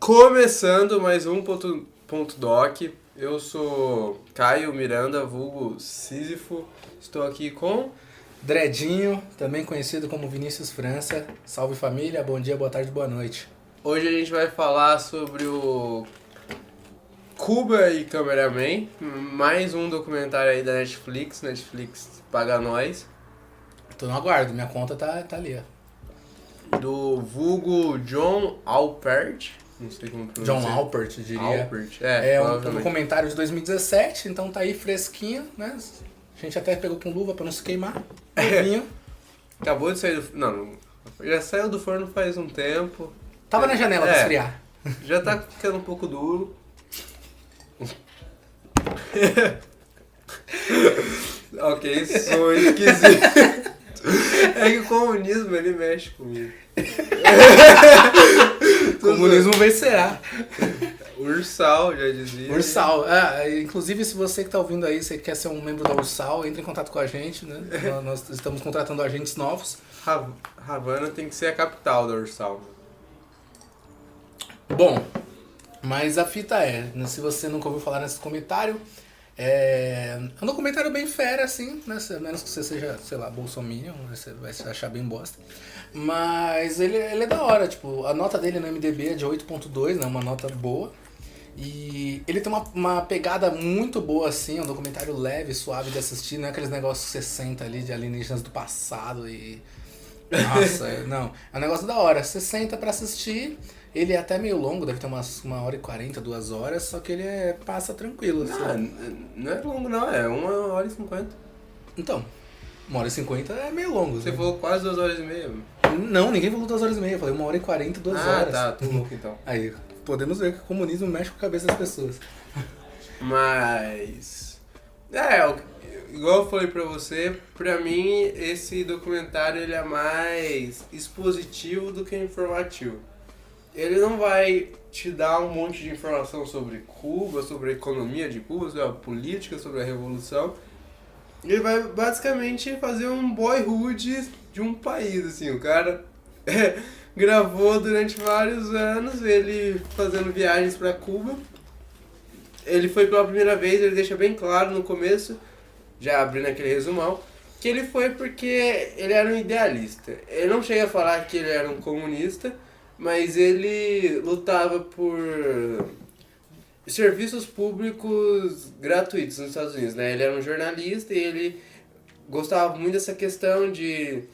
Começando mais um ponto doc. Eu sou Caio Miranda, vulgo Sísifo. Estou aqui com Dredinho, também conhecido como Vinícius França. Salve família, bom dia, boa tarde, boa noite. Hoje a gente vai falar sobre o Cuba e Cameraman, mais um documentário aí da Netflix. Netflix paga nós. Tô no aguardo, minha conta tá ali, ó. Do vulgo John Alpert. Não sei como pronunciar. John Alpert, eu diria. Alpert, É um provavelmente. documentário de 2017, então tá aí fresquinho, né? A gente até pegou com luva pra não se queimar. Novinho. Acabou de sair do... Não, já saiu do forno faz um tempo. Tava na janela pra esfriar. Já tá ficando um pouco duro. Ok, sou esquisito. É que o comunismo, ele mexe comigo. Comunismo vencerá. Ursal, já dizia. Ursal. Inclusive, se você que tá ouvindo aí, você quer ser um membro da Ursal, entre em contato com a gente, né? Nós estamos contratando agentes novos. Havana tem que ser a capital da Ursal. Bom, mas a fita se você nunca ouviu falar nesse documentário, é um documentário bem fera, assim, né? A menos que você seja, sei lá, bolsominion, você vai se achar bem bosta. Mas ele é da hora, tipo, a nota dele no MDB é de 8.2, né? Uma nota boa. E ele tem uma pegada muito boa, assim, é um documentário leve, suave de assistir, não é aqueles negócios que você senta ali de alienígenas do passado e... Nossa, não. É um negócio da hora. Você senta pra assistir, ele é até meio longo, deve ter umas 1h40, 2 horas, só que ele passa tranquilo. Assim. Não é longo não, é 1h50. Então, 1h50 é meio longo. Você né? falou quase 2h30. Não, ninguém falou 2h30, eu falei 1h40, 2 horas. Tá, tô louco então. Aí, podemos ver que o comunismo mexe com a cabeça das pessoas. Mas... igual eu falei pra você, pra mim esse documentário ele é mais expositivo do que informativo. Ele não vai te dar um monte de informação sobre Cuba, sobre a economia de Cuba, sobre a política, sobre a revolução. Ele vai basicamente fazer um boyhood de um país, assim, o cara gravou durante vários anos ele fazendo viagens pra Cuba. Ele foi pela primeira vez, ele deixa bem claro no começo, já abrindo aquele resumão, que ele foi porque ele era um idealista. Ele não chega a falar que ele era um comunista, mas ele lutava por serviços públicos gratuitos nos Estados Unidos, né? Ele era um jornalista e ele gostava muito dessa questão de...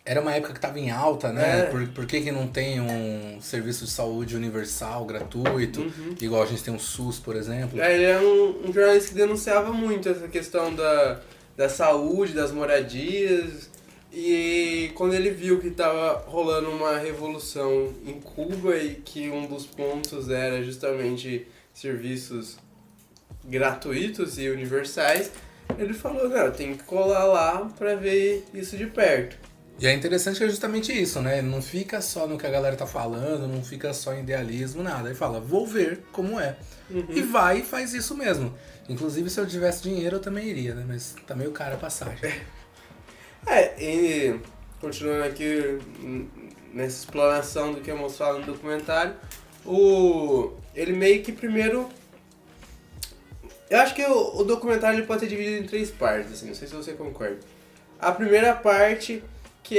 Era uma época que tava em alta, né? Por que não tem um serviço de saúde universal, gratuito, igual a gente tem o SUS, por exemplo? Ele é um jornalista que denunciava muito essa questão da saúde, das moradias, e quando ele viu que estava rolando uma revolução em Cuba e que um dos pontos era justamente serviços gratuitos e universais, ele falou, não, tem que colar lá para ver isso de perto. E é interessante que é justamente isso, né? Não fica só no que a galera tá falando, não fica só em idealismo, nada. Ele fala, vou ver como é. E vai e faz isso mesmo. Inclusive, se eu tivesse dinheiro, eu também iria, né? Mas tá meio cara a passagem. E continuando aqui nessa explanação do que é mostrado no documentário, ele meio que primeiro... Eu acho que o documentário ele pode ser dividido em 3 partes, assim, não sei se você concorda. A primeira parte... que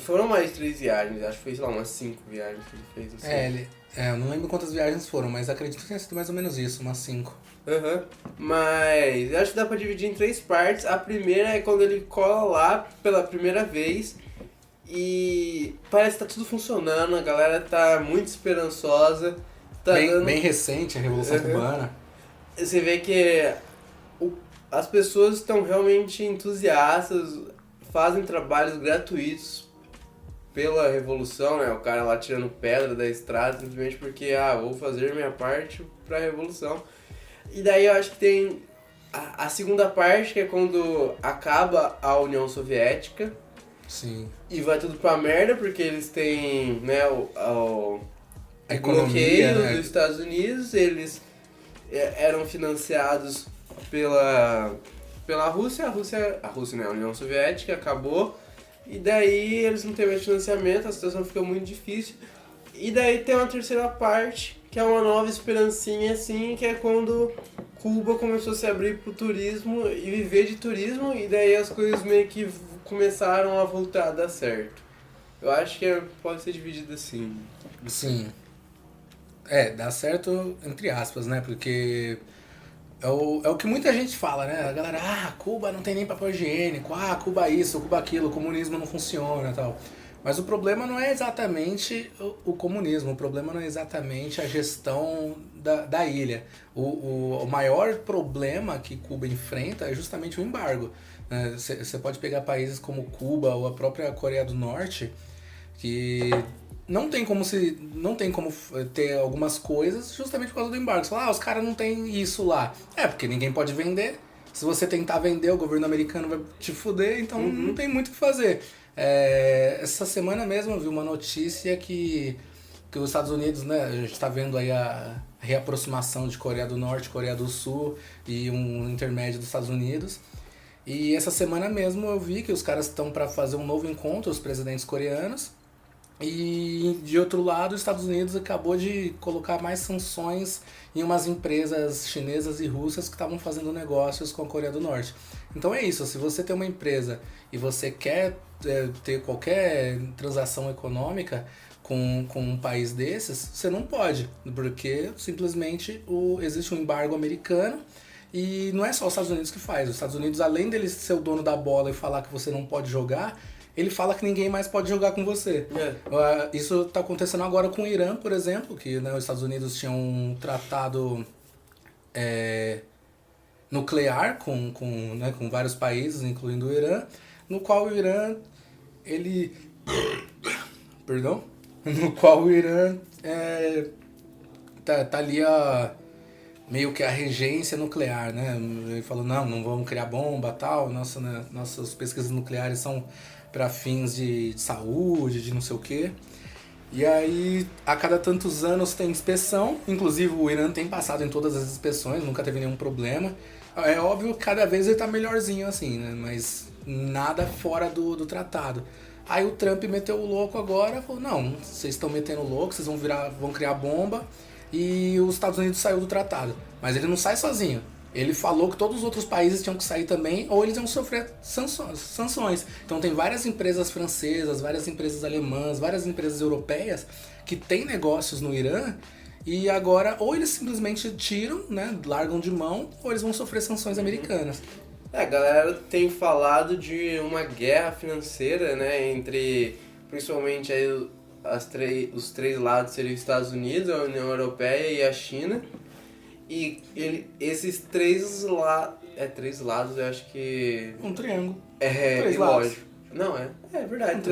foram mais 3 viagens, acho que foi, sei lá, umas 5 viagens que ele fez. Assim. Eu não lembro quantas viagens foram, mas acredito que tenha sido mais ou menos isso, umas 5. Mas eu acho que dá pra dividir em 3 partes. A primeira é quando ele cola lá pela primeira vez e parece que tá tudo funcionando, a galera tá muito esperançosa. Tá bem recente a Revolução Cubana. Você vê que as pessoas estão realmente entusiastas, fazem trabalhos gratuitos pela revolução, né? O cara lá tirando pedra da estrada simplesmente porque, vou fazer minha parte pra revolução. E daí eu acho que tem a segunda parte, que é quando acaba a União Soviética. Sim. E vai tudo pra merda, porque eles têm, né, o economia, bloqueio né? dos Estados Unidos, eles eram financiados pela Rússia, a Rússia, né, a União Soviética acabou, e daí eles não têm mais financiamento, a situação fica muito difícil, E daí tem uma terceira parte, que é uma nova esperancinha, assim, que é quando Cuba começou a se abrir pro turismo e viver de turismo, e daí as coisas meio que começaram a voltar a dar certo. Eu acho que pode ser dividido assim. Sim. Dá certo entre aspas, né? Porque é o que muita gente fala, né? A galera, Cuba não tem nem papel higiênico, Cuba isso, Cuba aquilo, o comunismo não funciona e tal. Mas o problema não é exatamente o comunismo, o problema não é exatamente a gestão da ilha. O maior problema que Cuba enfrenta é justamente o embargo. Você pode pegar países como Cuba ou a própria Coreia do Norte, que não tem como ter algumas coisas justamente por causa do embargo. Você fala, os caras não tem isso lá. Porque ninguém pode vender. Se você tentar vender, o governo americano vai te fuder, então não tem muito o que fazer. Essa semana mesmo eu vi uma notícia que os Estados Unidos, né, a gente está vendo aí a reaproximação de Coreia do Norte, Coreia do Sul e um intermédio dos Estados Unidos. E essa semana mesmo eu vi que os caras estão para fazer um novo encontro, os presidentes coreanos. E de outro lado, os Estados Unidos acabou de colocar mais sanções em umas empresas chinesas e russas que estavam fazendo negócios com a Coreia do Norte. Então é isso, se você tem uma empresa e você quer ter qualquer transação econômica com um país desses, você não pode, porque simplesmente existe um embargo americano. E não é só os Estados Unidos que faz. Os Estados Unidos, além dele ser o dono da bola e falar que você não pode jogar, ele fala que ninguém mais pode jogar com você. Isso está acontecendo agora com o Irã, por exemplo, que, né, os Estados Unidos tinham um tratado nuclear com vários países, incluindo o Irã, no qual o Irã, perdão? No qual o Irã tá ali meio que a regência nuclear, né? Ele falou, não vamos criar bomba, tal, nossas pesquisas nucleares são para fins de saúde, de não sei o quê. E aí, a cada tantos anos tem inspeção, inclusive o Irã tem passado em todas as inspeções, nunca teve nenhum problema. É óbvio que cada vez ele tá melhorzinho assim, né? Mas nada fora do tratado. Aí o Trump meteu o louco agora, falou, não, vocês estão metendo louco, vocês vão criar bomba, e os Estados Unidos saiu do tratado. Mas ele não sai sozinho. Ele falou que todos os outros países tinham que sair também, ou eles iam sofrer sanções. Então tem várias empresas francesas, várias empresas alemãs, várias empresas europeias que têm negócios no Irã, e agora ou eles simplesmente tiram, né, largam de mão, ou eles vão sofrer sanções americanas. A galera tem falado de uma guerra financeira, né, entre principalmente aí os três lados seriam os Estados Unidos, a União Europeia e a China. E esses três lados, eu acho que... Um triângulo. Três lógico. Não, é verdade.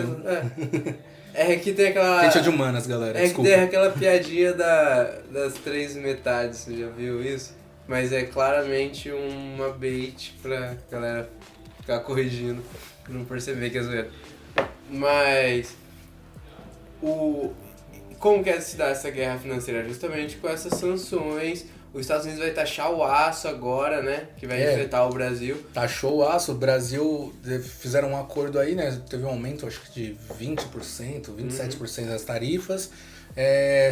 Que tem aquela... Gente é de humanas, galera, desculpa. Que tem aquela piadinha das três metades, você já viu isso? Mas é claramente uma bait pra galera ficar corrigindo, não perceber que é zoeira. Mas... Como que se dá essa guerra financeira? Justamente com essas sanções. Os Estados Unidos vai taxar o aço agora, né? Que vai enfrentar o Brasil. Taxou o aço. O Brasil fizeram um acordo aí, né? Teve um aumento, acho que de 20%, 27% das tarifas.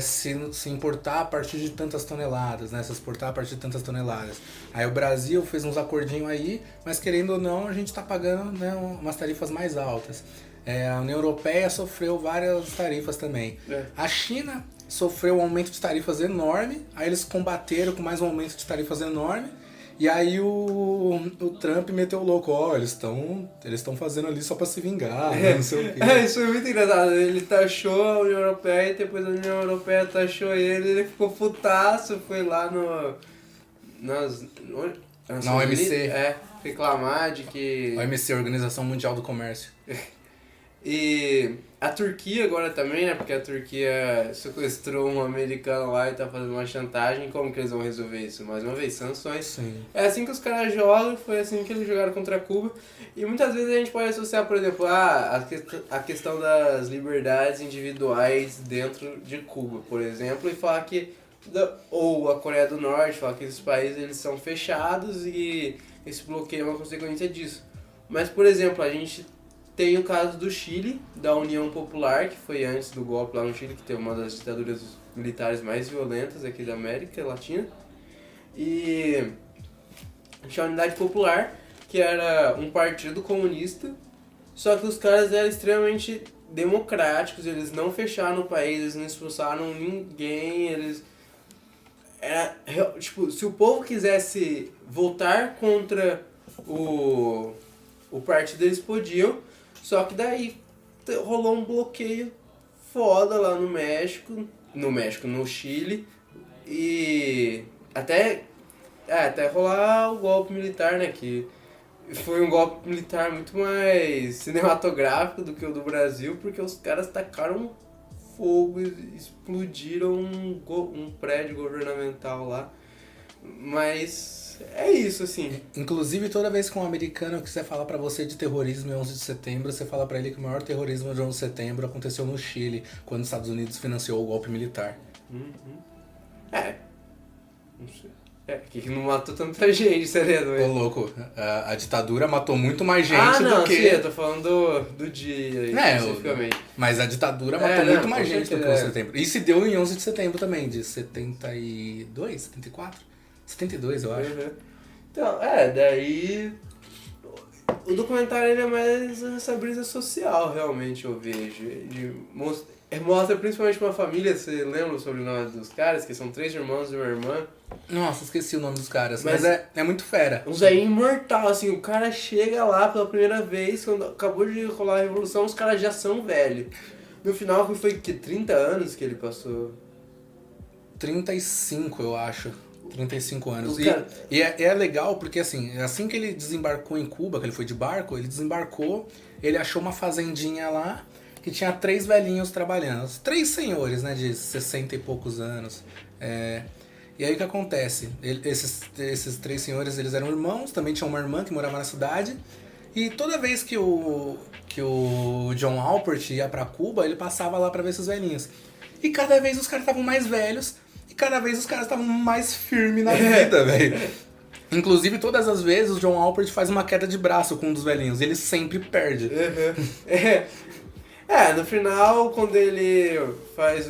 Se importar a partir de tantas toneladas, né? Se exportar a partir de tantas toneladas. Aí o Brasil fez uns acordinhos aí, mas querendo ou não, a gente tá pagando, né, umas tarifas mais altas. A União Europeia sofreu várias tarifas também. A China sofreu um aumento de tarifas enorme, aí eles combateram com mais um aumento de tarifas enorme, e aí o Trump meteu o louco, eles estão fazendo ali só pra se vingar, não sei o quê. Isso foi muito engraçado, ele taxou a União Europeia e depois a União Europeia taxou ele ficou putaço, foi lá na OMC. Reclamar de que... OMC, Organização Mundial do Comércio. E a Turquia agora também, né? Porque a Turquia sequestrou um americano lá e tá fazendo uma chantagem. Como que eles vão resolver isso? Mais uma vez, sanções. Sim. É assim que os caras jogam, foi assim que eles jogaram contra Cuba. E muitas vezes a gente pode associar, por exemplo, a questão das liberdades individuais dentro de Cuba, por exemplo, e falar que... Ou a Coreia do Norte, falar que esses países eles são fechados e esse bloqueio é uma consequência disso. Mas, por exemplo, a gente tem o caso do Chile, da União Popular, que foi antes do golpe lá no Chile, que tem uma das ditaduras militares mais violentas aqui da América Latina. E tinha a Unidade Popular, que era um partido comunista, só que os caras eram extremamente democráticos, eles não fecharam o país, eles não expulsaram ninguém, eles... tipo, se o povo quisesse votar contra o partido, eles podiam, só que daí rolou um bloqueio foda lá no Chile, e até rolar o golpe militar, né, que foi um golpe militar muito mais cinematográfico do que o do Brasil, porque os caras tacaram fogo e explodiram um prédio governamental lá. Mas é isso, assim. Inclusive, toda vez que um americano quiser falar pra você de terrorismo em 11 de setembro, você fala pra ele que o maior terrorismo de 11 de setembro aconteceu no Chile, quando os Estados Unidos financiou o golpe militar. Não sei. Que não matou tanta gente, sério. Ô, louco, a ditadura matou muito mais gente não, do que... sim, eu tô falando do dia aí, especificamente. Mas a ditadura matou muito mais gente do que o 11 de é. setembro. E se deu em 11 de setembro também, de 72, 74? 72, eu acho. Uhum. Então, daí... O documentário ele é mais essa brisa social, realmente, eu vejo. Mostra principalmente uma família, você lembra o sobrenome dos caras, que são 3 irmãos e uma irmã. Nossa, esqueci o nome dos caras, mas é muito fera. Um Zé imortal, assim, o cara chega lá pela primeira vez, quando acabou de rolar a revolução, os caras já são velhos. No final foi que 30 anos que ele passou? 35, eu acho. 35 anos. Cara... E é legal porque assim que ele desembarcou em Cuba, que ele foi de barco, ele desembarcou, ele achou uma fazendinha lá que tinha 3 velhinhos trabalhando. 3 senhores, né, de 60 e poucos anos. E aí o que acontece? Esses 3 senhores, eles eram irmãos, também tinha uma irmã que morava na cidade. E toda vez que o John Alpert ia pra Cuba, ele passava lá pra ver esses velhinhos. E cada vez os caras estavam mais velhos, e cada vez os caras estavam mais firmes na vida, velho. Inclusive, todas as vezes, o John Alpert faz uma queda de braço com um dos velhinhos. Ele sempre perde. No final, quando ele faz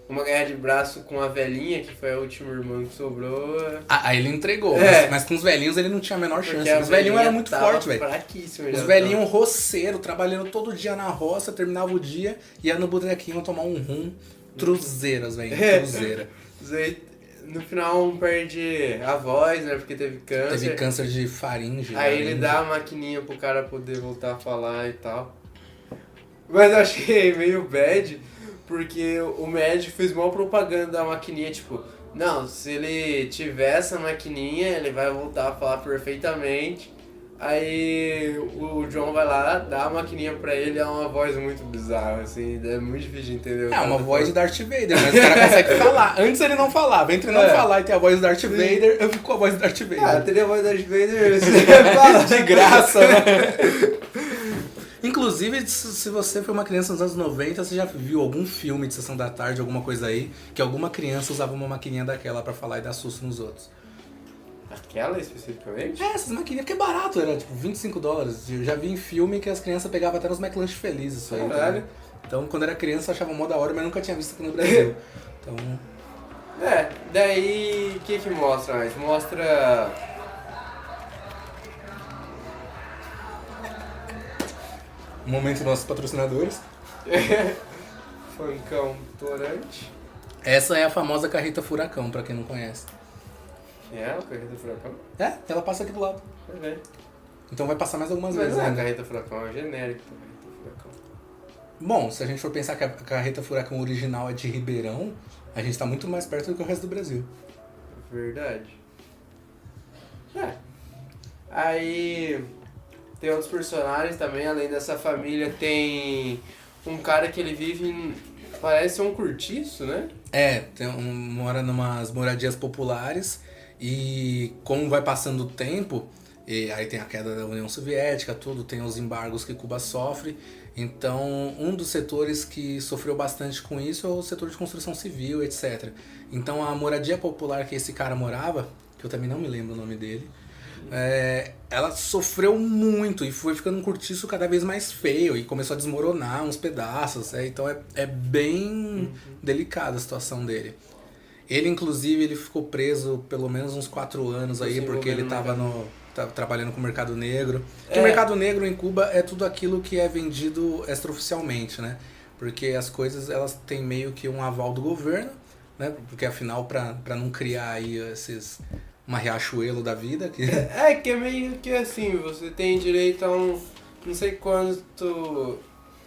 uma guerra de braço com a velhinha, que foi a última irmã que sobrou... Aí ele entregou, mas com os velhinhos ele não tinha a menor chance. Os velhinhos eram muito fortes, velho. Os velhinhos roceiro, trabalhando todo dia na roça, terminava o dia, ia no botequinho tomar um rum. Truzeiras, velho. Truzeira. No final um perde a voz, né? Porque teve câncer. Teve câncer de faringe. Aí ele dá a maquininha pro cara poder voltar a falar e tal. Mas eu achei meio bad, porque o médico fez mal propaganda da maquininha, tipo, não, se ele tiver essa maquininha, ele vai voltar a falar perfeitamente. Aí o John vai lá, dá a maquininha pra ele, é uma voz muito bizarra, assim, é muito difícil de entender. É uma voz de Darth Vader, mas o cara consegue falar. Antes ele não falava, entre não falar e ter a voz do Darth Vader, eu fico com a voz do Darth Vader. Teria a voz do Darth Vader, você fala. De graça, né? Inclusive, se você foi uma criança nos anos 90, você já viu algum filme de Sessão da Tarde, alguma coisa aí, que alguma criança usava uma maquininha daquela pra falar e dar susto nos outros. Aquela especificamente? Essas maquininhas, porque é barato, era tipo $25. Eu já vi em filme que as crianças pegavam até nos McLanche felizes isso aí. Caralho. Então, quando era criança, eu achava mó da hora, mas nunca tinha visto aqui no Brasil. Então... daí, o que mostra mais? Mostra... Um momento dos nossos patrocinadores. Funkão Torante. Essa é a famosa carreta furacão, pra quem não conhece. A carreta furacão? Ela passa aqui do lado. Então vai passar mais algumas vezes. Mas a carreta furacão é genérico da carreta furacão. Bom, se a gente for pensar que a carreta furacão original é de Ribeirão, a gente tá muito mais perto do que o resto do Brasil. Verdade. Aí tem outros personagens também, além dessa família, tem um cara que ele vive em... Parece um cortiço, né? Mora numas moradias populares e como vai passando o tempo, e aí tem a queda da União Soviética, tudo, tem os embargos que Cuba sofre. Então, um dos setores que sofreu bastante com isso é o setor de construção civil, etc. Então, a moradia popular que esse cara morava, que eu também não me lembro o nome dele, ela sofreu muito e foi ficando um cortiço cada vez mais feio e começou a desmoronar uns pedaços. Então é bem delicada a situação dele. Ele, inclusive, ele ficou preso pelo menos uns 4 anos aí, porque ele tava trabalhando com o mercado negro. Porque o mercado negro em Cuba é tudo aquilo que é vendido extraoficialmente, né? Porque as coisas, elas têm meio que um aval do governo, né? Porque afinal, pra não criar aí uma Riachuelo da vida. Que que é meio que assim, você tem direito a não sei quanto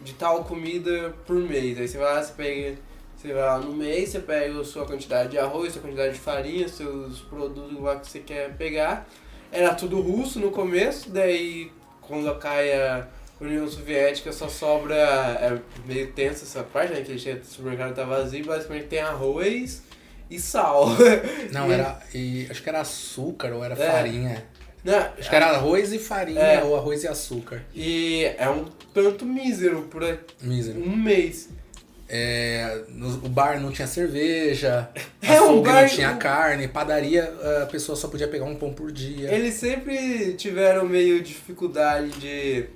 de tal comida por mês. Aí você vai lá, você vai lá no mês, você pega a sua quantidade de arroz, sua quantidade de farinha, seus produtos lá que você quer pegar. Era tudo russo no começo, daí quando cai a União Soviética só sobra, é meio tensa essa parte, né, que o supermercado tá vazio, basicamente tem arroz e sal. Não, acho que era açúcar ou era farinha. Não, acho que era arroz e farinha ou arroz e açúcar. E é um tanto mísero por um mês. O bar não tinha cerveja, açougue não tinha carne, padaria a pessoa só podia pegar um pão por dia. Eles sempre tiveram meio dificuldade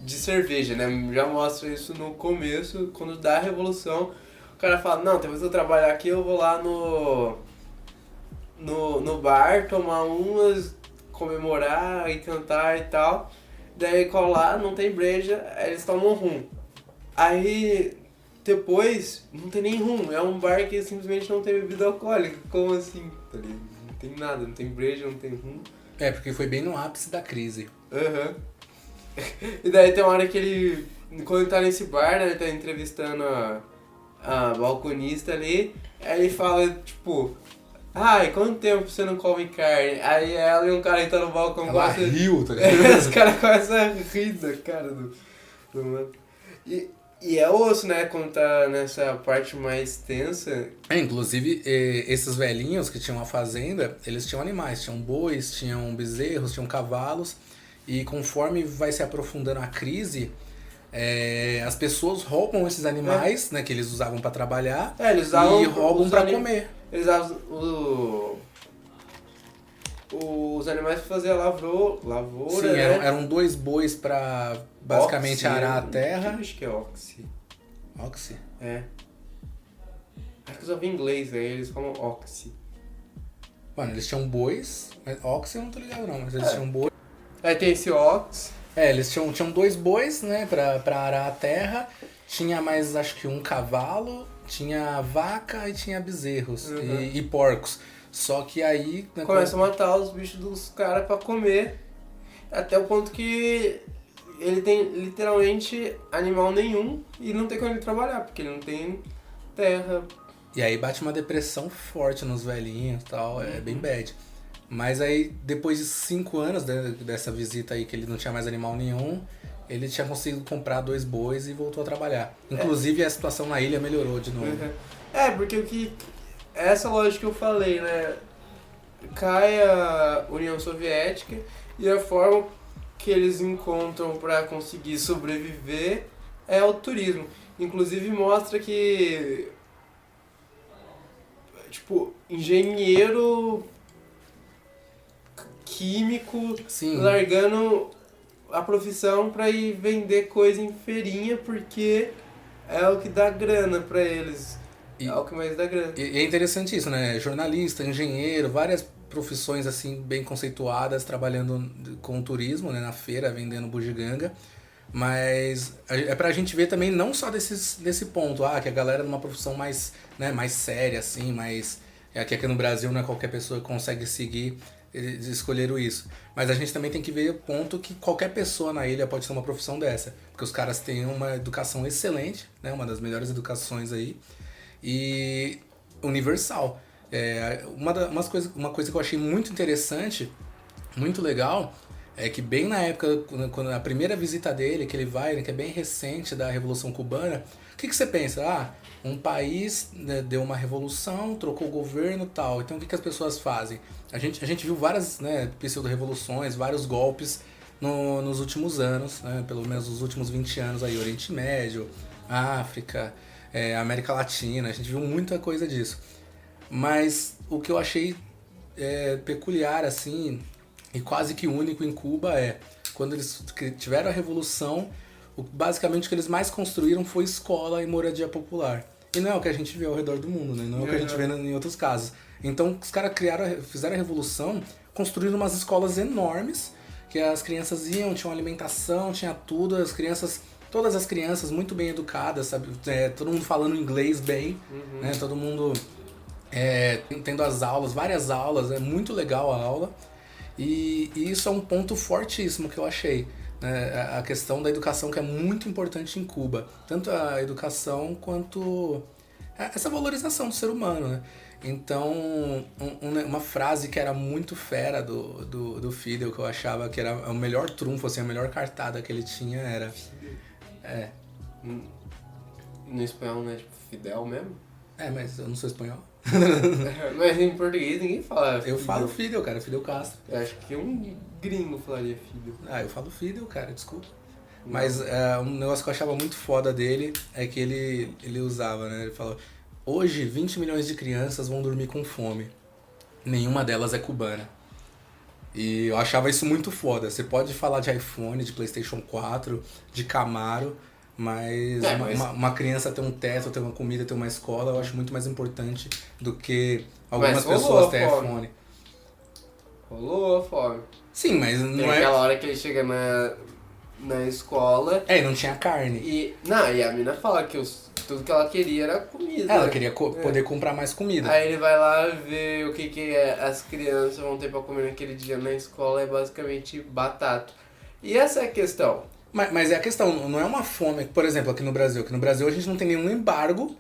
de cerveja, né? Já mostra isso no começo, quando dá a revolução, o cara fala, não, depois que eu trabalhar aqui eu vou lá no bar, tomar umas, comemorar e cantar e tal. Daí colar, não tem breja, aí eles tomam rum. Aí depois não tem nem rum, é um bar que simplesmente não tem bebida alcoólica. Como assim? Não tem nada, não tem breja, não tem rum. Porque foi bem no ápice da crise. E daí tem uma hora que ele, quando ele tá nesse bar, né, ele tá entrevistando a balconista ali, aí ele fala, tipo, ai, quanto tempo você não come carne? Aí ela e um cara que tá no balcão ela riu, tá ligado? Os caras começam a rir da cara do mano. E é osso, né, quando tá nessa parte mais tensa. Inclusive, esses velhinhos que tinham a fazenda, eles tinham animais, tinham bois, tinham bezerros, tinham cavalos. E conforme vai se aprofundando a crise, as pessoas roubam esses animais, né, que eles usavam para trabalhar, eles usavam e roubam para comer. Eles usavam os animais para fazer a lavoura. Sim, né? eram 2 bois para basicamente arar a terra. Acho que é oxi. Oxi? Acho que eu só vi em inglês, aí eles falam oxi. Mano, eles tinham bois, mas oxi eu não tô ligado não, mas eles tinham bois. Aí tem esse ox. Eles tinham 2 bois, né, pra arar a terra. Tinha mais, acho que um cavalo, tinha vaca e tinha bezerros e porcos. Só que aí... Né, começa a matar os bichos dos caras pra comer. Até o ponto que ele tem literalmente animal nenhum e não tem como ele trabalhar, porque ele não tem terra. E aí bate uma depressão forte nos velhinhos e tal, é bem bad. Mas aí, depois de 5 anos dessa visita aí, que ele não tinha mais animal nenhum, ele tinha conseguido comprar 2 bois e voltou a trabalhar. Inclusive, a situação na ilha melhorou de novo. Porque essa lógica que eu falei, né? Cai a União Soviética e a forma que eles encontram para conseguir sobreviver é o turismo. Inclusive, mostra que, tipo, engenheiro químico largando a profissão pra ir vender coisa em feirinha, porque é o que dá grana pra eles. É o que mais dá grana. E é interessante isso, né? Jornalista, engenheiro, várias profissões assim bem conceituadas trabalhando com turismo, né? Na feira, vendendo bugiganga. Mas é pra gente ver também não só desse ponto, que a galera numa profissão mais, né, mais séria, assim, mais... Aqui no Brasil não é qualquer pessoa que consegue seguir, eles escolheram isso. Mas a gente também tem que ver o ponto que qualquer pessoa na ilha pode ter uma profissão dessa. Porque os caras têm uma educação excelente, né, uma das melhores educações aí, e universal. Uma coisa que eu achei muito interessante, muito legal, é que bem na época, quando a primeira visita dele, que ele vai, que é bem recente da Revolução Cubana, o que você pensa? Um país, né, deu uma revolução, trocou o governo e tal. Então o que as pessoas fazem? A gente viu várias, né, pseudo-revoluções, vários golpes nos últimos anos, né, pelo menos nos últimos 20 anos aí, Oriente Médio, África, América Latina, a gente viu muita coisa disso. Mas o que eu achei peculiar, assim, e quase que único em Cuba é quando eles tiveram a revolução, basicamente o que eles mais construíram foi escola e moradia popular. E não é o que a gente vê ao redor do mundo, né? Não é o que a gente vê em outros casos. Então os caras fizeram a revolução, construindo umas escolas enormes, que as crianças iam, tinham alimentação, tinha tudo, todas as crianças muito bem educadas, sabe? Todo mundo falando inglês bem, né? Todo mundo tendo as aulas, várias aulas, é muito legal a aula. E isso é um ponto fortíssimo que eu achei, né? A questão da educação, que é muito importante em Cuba. Tanto a educação quanto essa valorização do ser humano, né? Então, uma frase que era muito fera do Fidel, que eu achava que era o melhor trunfo, assim, a melhor cartada que ele tinha era... No espanhol não é tipo Fidel mesmo? Mas eu não sou espanhol. Mas em português ninguém fala Eu falo Fidel, cara, Fidel Castro. Eu acho que um gringo falaria Fidel. Eu falo Fidel, cara, desculpa. Mas um negócio que eu achava muito foda dele é que ele usava, né? Ele falou: hoje 20 milhões de crianças vão dormir com fome. Nenhuma delas é cubana. E eu achava isso muito foda. Você pode falar de iPhone, de PlayStation 4, de Camaro, mas uma criança ter um teto, ter uma comida, ter uma escola, eu acho muito mais importante do que algumas pessoas terem iPhone. Rolou a fome. Sim, mas não Tem aquela hora que ele chega na escola. E não tinha carne. E a mina fala que tudo que ela queria era comida. Ela queria poder comprar mais comida. Aí ele vai lá ver o que as crianças vão ter pra comer naquele dia na escola, é basicamente batata. E essa é a questão. Mas é a questão, não é uma fome, por exemplo, aqui no Brasil. Aqui no Brasil a gente não tem nenhum embargo.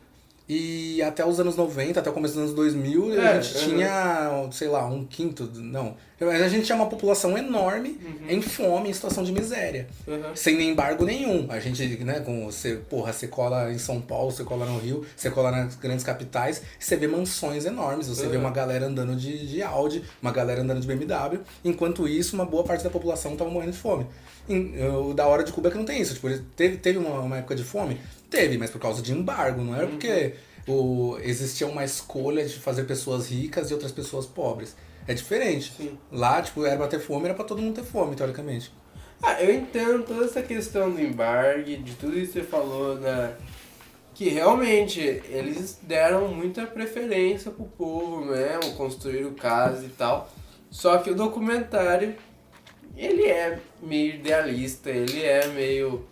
E até os anos 90, até o começo dos anos 2000, a gente tinha, sei lá, um quinto, não. Mas a gente tinha uma população enorme em fome, em situação de miséria. Sem embargo nenhum. A gente, né, você cola em São Paulo, você cola no Rio, você cola nas grandes capitais, você vê mansões enormes, você vê uma galera andando de Audi, uma galera andando de BMW. Enquanto isso, uma boa parte da população estava morrendo de fome. O da hora de Cuba é que não tem isso. Tipo, teve uma época de fome? Teve, mas por causa de embargo, não era porque existia uma escolha de fazer pessoas ricas e outras pessoas pobres. É diferente. Sim. Lá, tipo, era pra ter fome, era pra todo mundo ter fome, teoricamente. Eu entendo toda essa questão do embargo, de tudo isso que você falou, né? Que realmente eles deram muita preferência pro povo mesmo, construíram casa e tal. Só que o documentário, ele é meio idealista, ele é meio...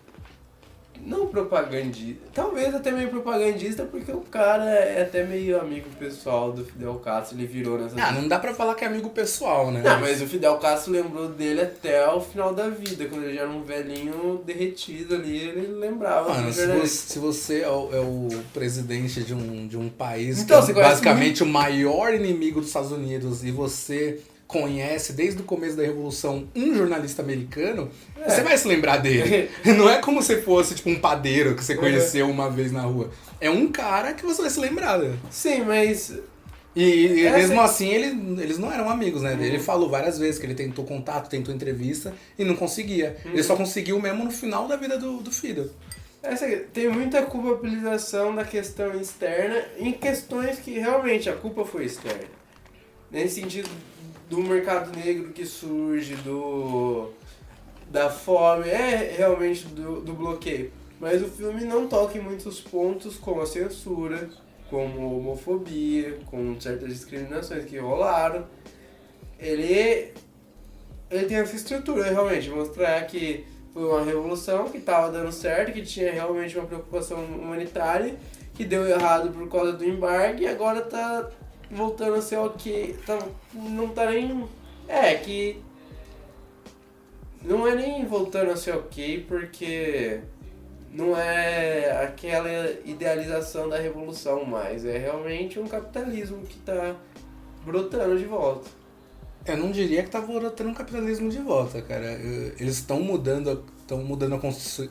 não propagandista, talvez até meio propagandista, porque o cara é até meio amigo pessoal do Fidel Castro, ele virou nessa... não dá pra falar que é amigo pessoal, né? Não, mas o Fidel Castro lembrou dele até o final da vida, quando ele já era um velhinho derretido ali, ele lembrava. Mano, se você é o presidente de um país então, que é basicamente o maior inimigo dos Estados Unidos e você conhece desde o começo da Revolução um jornalista americano, você vai se lembrar dele. Não é como se fosse tipo um padeiro que você conheceu uma vez na rua. É um cara que você vai se lembrar dele. Sim, mas... E mesmo assim eles não eram amigos, né? Ele falou várias vezes que ele tentou contato, tentou entrevista e não conseguia. Ele só conseguiu mesmo no final da vida do Fidel. Tem muita culpabilização da questão externa em questões que realmente a culpa foi externa. Nesse sentido do mercado negro que surge, da fome, realmente do bloqueio. Mas o filme não toca em muitos pontos como a censura, como a homofobia, com certas discriminações que rolaram. Ele tem essa estrutura realmente, mostrar que foi uma revolução que estava dando certo, que tinha realmente uma preocupação humanitária, que deu errado por causa do embargo e agora tá voltando a ser ok, não tá nem... que não é nem voltando a ser ok, porque não é aquela idealização da revolução mais, é realmente um capitalismo que tá brotando de volta. Eu não diria que tá brotando um capitalismo de volta, cara. Eles estão mudando a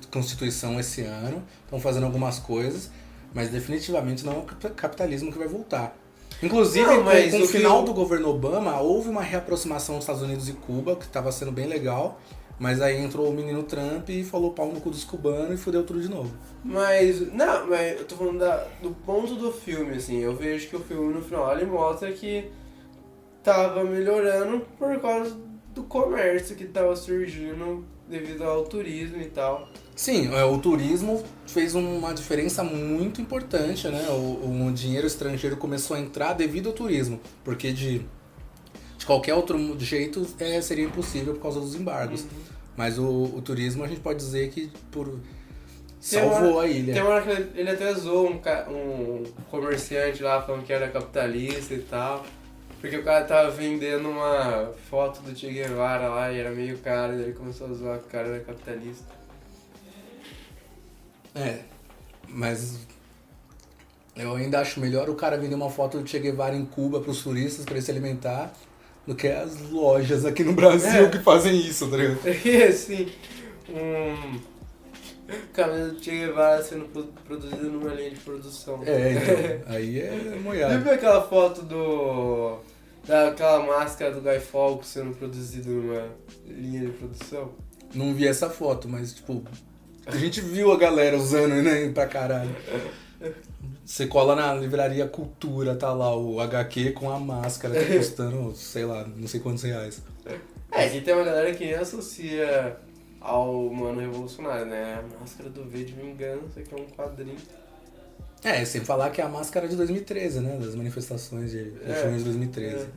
Constituição esse ano, estão fazendo algumas coisas, mas definitivamente não é o capitalismo que vai voltar. Inclusive, com o final do governo Obama, houve uma reaproximação dos Estados Unidos e Cuba, que estava sendo bem legal, mas aí entrou o menino Trump e falou pau no cu dos cubanos e fudeu tudo de novo. Mas eu tô falando do ponto do filme, assim, eu vejo que o filme no final ele mostra que tava melhorando por causa do comércio que estava surgindo devido ao turismo e tal. Sim, o turismo fez uma diferença muito importante, né? O dinheiro estrangeiro começou a entrar devido ao turismo, porque de qualquer outro jeito seria impossível por causa dos embargos. Mas o turismo a gente pode dizer que salvou a ilha. Tem uma hora que ele até zoou um comerciante lá falando que era capitalista e tal. Porque o cara tava vendendo uma foto do Che Guevara lá e era meio caro, e daí ele começou a zoar que o cara era capitalista. Mas eu ainda acho melhor o cara vender uma foto do Che Guevara em Cuba pros turistas pra ele se alimentar do que as lojas aqui no Brasil que fazem isso, tá ligado? E assim, camisa do Che Guevara sendo produzida numa linha de produção. Então, aí é moiado. Lembra aquela foto daquela máscara do Guy Fawkes sendo produzida numa linha de produção? Não vi essa foto, mas tipo, a gente viu a galera usando, né, pra caralho. Você cola na livraria Cultura, tá lá o HQ com a máscara, tá custando, sei lá, não sei quantos reais. Aqui tem uma galera que nem associa ao Mano Revolucionário, né? A máscara do V de Vingança, que é um quadrinho. Sem falar que é a máscara de 2013, né, das manifestações de junho de 2013.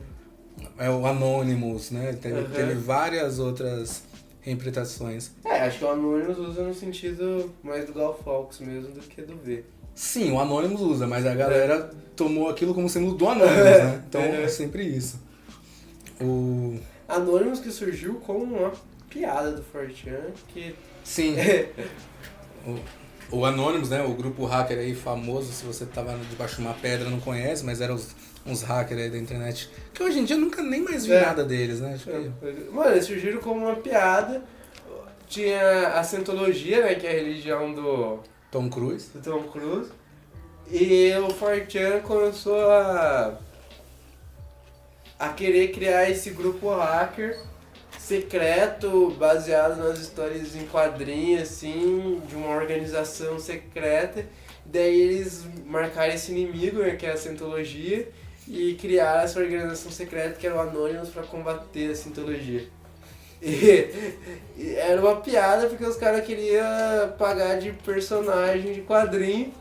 É o Anonymous, né, teve várias outras reinterpretações. Acho que o Anonymous usa no sentido mais do Guy Fawkes mesmo do que do V. Sim, o Anonymous usa, mas a galera tomou aquilo como símbolo do Anonymous, né? Então é sempre isso. Anonymous que surgiu como uma piada do 4chan, que... Sim. O Anonymous, né? O grupo hacker aí famoso, se você tava debaixo de uma pedra não conhece, mas eram uns hackers aí da internet. Que hoje em dia eu nunca nem mais vi nada deles, né? Mano, eles surgiram como uma piada. Tinha a Scientologia, né? Que é a religião do Tom Cruise. E o 4chan começou a querer criar esse grupo hacker secreto, baseado nas histórias em quadrinhos, assim, de uma organização secreta. Daí eles marcaram esse inimigo, né, que é a Scientologia, e criaram essa organização secreta que era o Anonymous para combater a Scientologia. E era uma piada porque os caras queriam pagar de personagem de quadrinho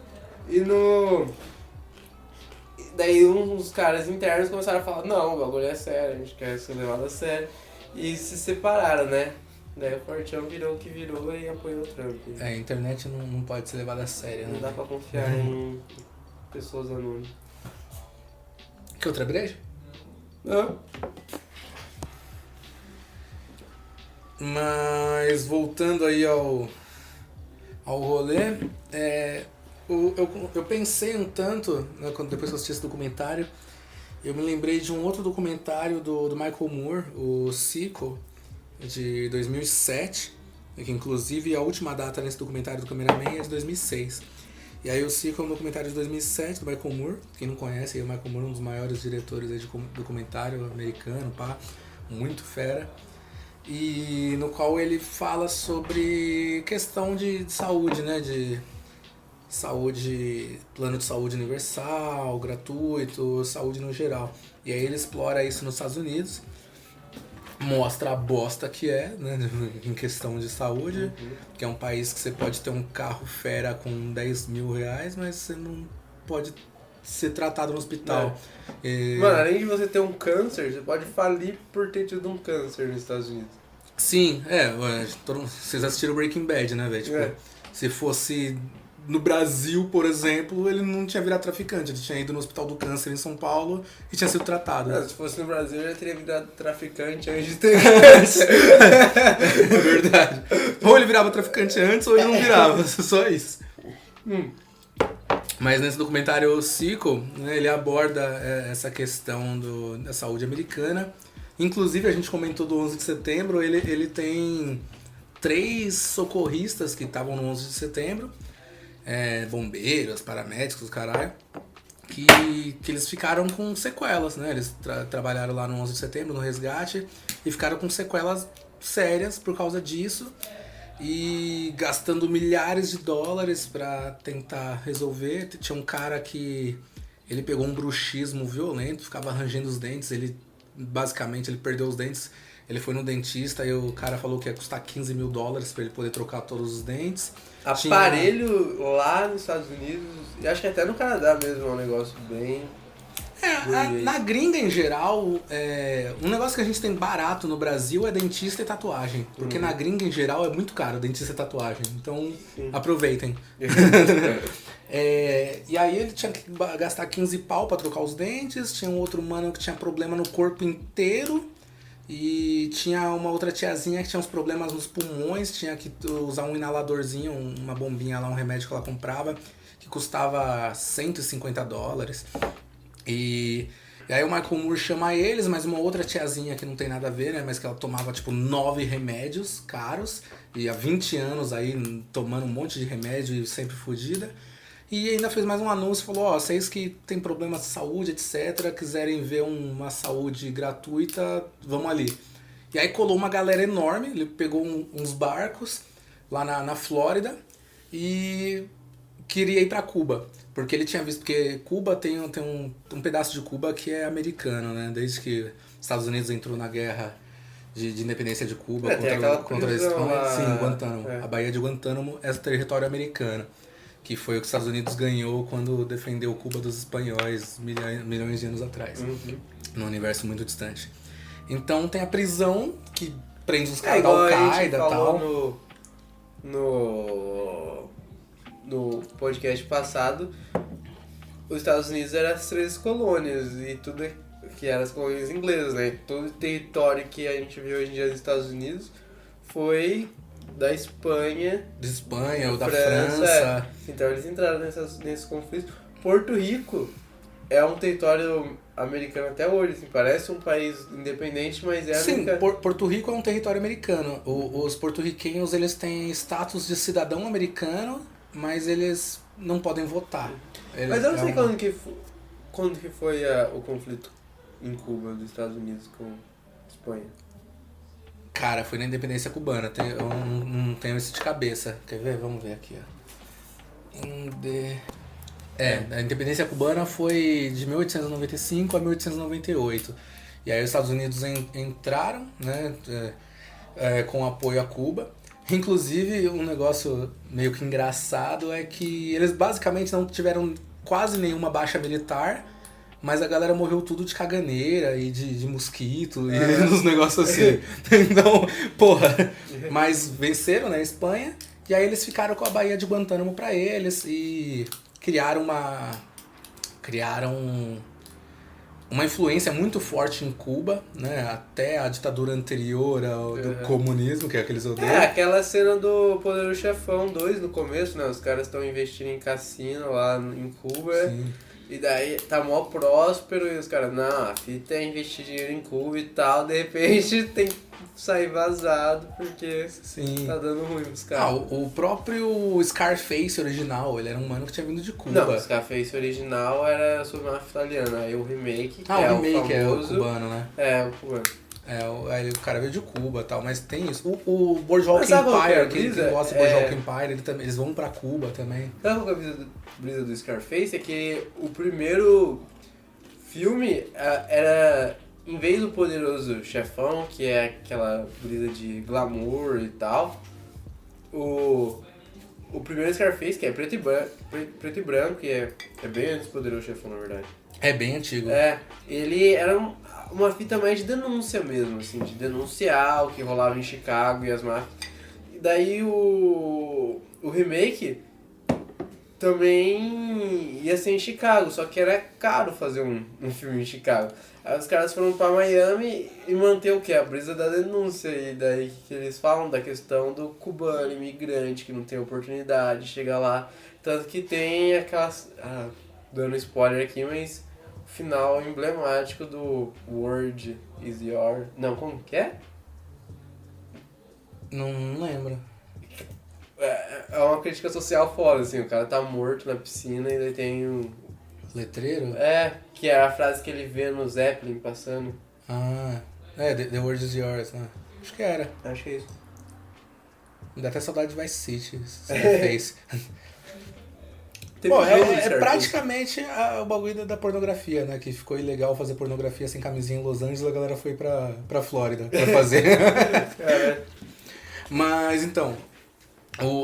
daí uns caras internos começaram a falar, não, o bagulho é sério, a gente quer ser levado a sério. E se separaram, né? Daí o 4chan virou o que virou e apoiou o Trump. A internet não pode ser levada a sério, né? Não dá pra confiar em pessoas anônimas. Que outra breja? Não. Mas voltando aí ao rolê, eu pensei um tanto, né, depois que eu assisti esse documentário, eu me lembrei de um outro documentário do Michael Moore, o Sequel, de 2007, que inclusive a última data nesse documentário do Cameraman é de 2006. E aí o Sequel é um documentário de 2007 do Michael Moore, quem não conhece, aí o Michael Moore é um dos maiores diretores aí de documentário americano, muito fera. E no qual ele fala sobre questão de saúde, né, de saúde, plano de saúde universal, gratuito, saúde no geral. E aí ele explora isso nos Estados Unidos, mostra a bosta que é, né, em questão de saúde, que é um país que você pode ter um carro fera com 10 mil reais, mas você não pode ser tratado no hospital. Mano, além de você ter um câncer, você pode falir por ter tido um câncer nos Estados Unidos. Sim, vocês assistiram Breaking Bad, né, velho? Tipo, se fosse no Brasil, por exemplo, ele não tinha virado traficante, ele tinha ido no Hospital do Câncer em São Paulo e tinha sido tratado. Se fosse no Brasil, ele já teria virado traficante antes de ter câncer. É verdade. Ou ele virava traficante antes ou ele não virava, só isso. Mas nesse documentário o Sequel, né, ele aborda essa questão da saúde americana. Inclusive, a gente comentou do 11 de setembro, ele tem 3 socorristas que estavam no 11 de setembro, bombeiros, paramédicos, caralho, que eles ficaram com sequelas, né? Eles trabalharam lá no 11 de setembro, no resgate, e ficaram com sequelas sérias por causa disso, e gastando milhares de dólares pra tentar resolver. Tinha um cara que ele pegou um bruxismo violento, ficava arranjando os dentes, basicamente ele perdeu os dentes Ele foi no dentista e o cara falou que ia custar $15.000 pra ele poder trocar todos os dentes. Aparelho lá nos Estados Unidos, e acho que até no Canadá mesmo é um negócio bem... Na gringa em geral, um negócio que a gente tem barato no Brasil é dentista e tatuagem. Porque na gringa em geral é muito caro dentista e tatuagem. Então aproveitem. E aí ele tinha que gastar 15 pau pra trocar os dentes. Tinha um outro mano que tinha problema no corpo inteiro. E tinha uma outra tiazinha que tinha uns problemas nos pulmões. Tinha que usar um inaladorzinho, uma bombinha lá, um remédio que ela comprava, que custava $150. E aí o Michael Moore chama eles, mas uma outra tiazinha que não tem nada a ver, né? Mas que ela tomava, 9 remédios caros. E há 20 anos aí tomando um monte de remédio e sempre fodida. E ainda fez mais um anúncio, falou, vocês que tem problemas de saúde, etc., quiserem ver uma saúde gratuita, vamos ali. E aí colou uma galera enorme, ele pegou uns barcos lá na Flórida e queria ir pra Cuba. Porque ele tinha visto, porque Cuba tem um pedaço de Cuba que é americano, né? Desde que os Estados Unidos entrou na guerra de independência de Cuba contra a Espanha. Sim, Guantánamo. A Baía de Guantánamo é território americano. Que foi o que os Estados Unidos ganhou quando defendeu Cuba dos espanhóis milhões de anos atrás. Num universo muito distante. Então tem a prisão que prende os caras da Al-Qaeda e tal. No podcast passado, os Estados Unidos eram as 13 colônias e tudo que eram as colônias inglesas, né? Todo o território que a gente vê hoje em dia nos Estados Unidos foi da Espanha. Da Espanha ou da França. Então eles entraram nesses conflitos. Porto Rico é um território americano até hoje, assim, parece um país independente, mas é americano. Sim, Porto Rico é um território americano. Os porto-riquenhos, eles têm status de cidadão americano, mas eles não podem votar. Mas eu não sei quando que foi o conflito em Cuba, dos Estados Unidos com a Espanha. Cara, foi na independência cubana. Eu não tenho isso de cabeça. Quer ver? Vamos ver aqui, ó. A independência cubana foi de 1895 a 1898. E aí os Estados Unidos entraram, né, com apoio a Cuba. Inclusive, um negócio meio que engraçado é que eles basicamente não tiveram quase nenhuma baixa militar, mas a galera morreu tudo de caganeira e de mosquito e uns negócios assim. Então, mas venceram, né, a Espanha, e aí eles ficaram com a Baía de Guantánamo pra eles e criaram uma influência muito forte em Cuba, né? Até a ditadura anterior ao do comunismo, que é aqueles odeiam. Aquela cena do Poderoso Chefão 2 no começo, né? Os caras estão investindo em cassino lá em Cuba. Sim. E daí tá mó próspero e os caras, não, a fita é investir dinheiro em Cuba e tal, de repente tem que sair vazado porque tá dando ruim pros caras. O próprio Scarface original, ele era um mano que tinha vindo de Cuba. Não, o Scarface original era sobre máfia italiana, aí o remake, o remake é o cubano, né? É, o cubano. Aí o cara veio de Cuba e tal, mas tem isso. O Boardwalk Empire, quem gosta do Boardwalk Empire, eles vão pra Cuba também. Sabe qual é a brisa do Scarface? É que o primeiro filme era, em vez do Poderoso Chefão, que é aquela brisa de glamour e tal, o primeiro Scarface, que é preto e branco, que é bem antes do Poderoso Chefão, na verdade. É bem antigo. Ele era uma fita mais de denúncia mesmo, assim, de denunciar o que rolava em Chicago e as máfias. E daí o remake também ia ser em Chicago, só que era caro fazer um filme em Chicago. Aí os caras foram pra Miami e manter o quê? A brisa da denúncia. E daí que eles falam da questão do cubano, imigrante, que não tem oportunidade de chegar lá. Tanto que tem aquelas... dando spoiler aqui, mas... final emblemático do World is Your... Não, como que é? Não lembro. É uma crítica social foda, assim, o cara tá morto na piscina e daí tem um... letreiro? Que é a frase que ele vê no Zeppelin passando. The World is Yours, né? Acho que era. Acho que é isso. Me dá até saudade de Vice City, Face. Teve Pô, jogo desse é artista. praticamente o bagulho da pornografia, né? Que ficou ilegal fazer pornografia sem camisinha em Los Angeles, a galera foi pra Flórida pra fazer. Cara, Mas então,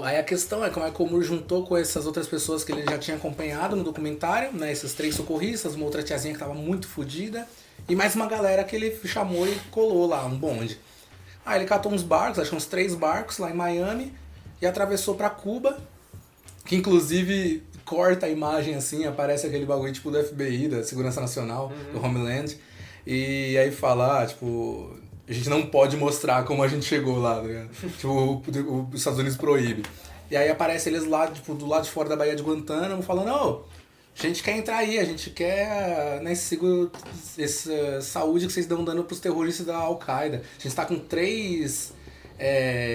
aí a questão é como é que o Moore juntou com essas outras pessoas que ele já tinha acompanhado no documentário, né? Esses 3 socorristas, uma outra tiazinha que tava muito fodida, e mais uma galera que ele chamou e colou lá, um bonde. Aí ele catou uns barcos, acho que uns 3 barcos lá em Miami, e atravessou pra Cuba, que inclusive corta a imagem assim, aparece aquele bagulho tipo do FBI, da Segurança Nacional, do Homeland, e aí fala, tipo, a gente não pode mostrar como a gente chegou lá, tá ligado? Tipo, os Estados Unidos proíbe. E aí aparece eles lá, tipo, do lado de fora da Baía de Guantánamo, falando, ô, a gente quer entrar aí, a gente quer né, essa saúde que vocês estão dando pros terroristas da Al-Qaeda. A gente tá com 3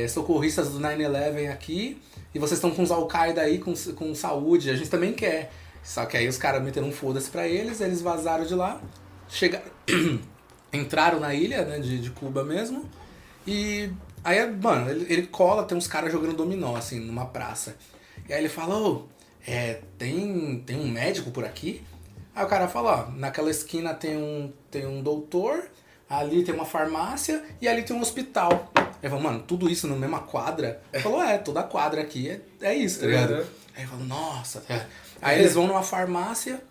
socorristas do 9/11 aqui, e vocês estão com os Al-Qaeda aí com saúde, a gente também quer. Só que aí os caras meteram um foda-se pra eles vazaram de lá, chegaram, entraram na ilha né, de Cuba mesmo, e aí, mano, ele cola, tem uns caras jogando dominó, assim, numa praça. E aí ele fala, ô, tem um médico por aqui? Aí o cara fala, ó, naquela esquina tem um doutor, ali tem uma farmácia e ali tem um hospital. Ele falou, mano, tudo isso na mesma quadra? Ele falou, toda a quadra aqui é isso, tá ligado? Aí ele falou, nossa. Aí eles vão numa farmácia,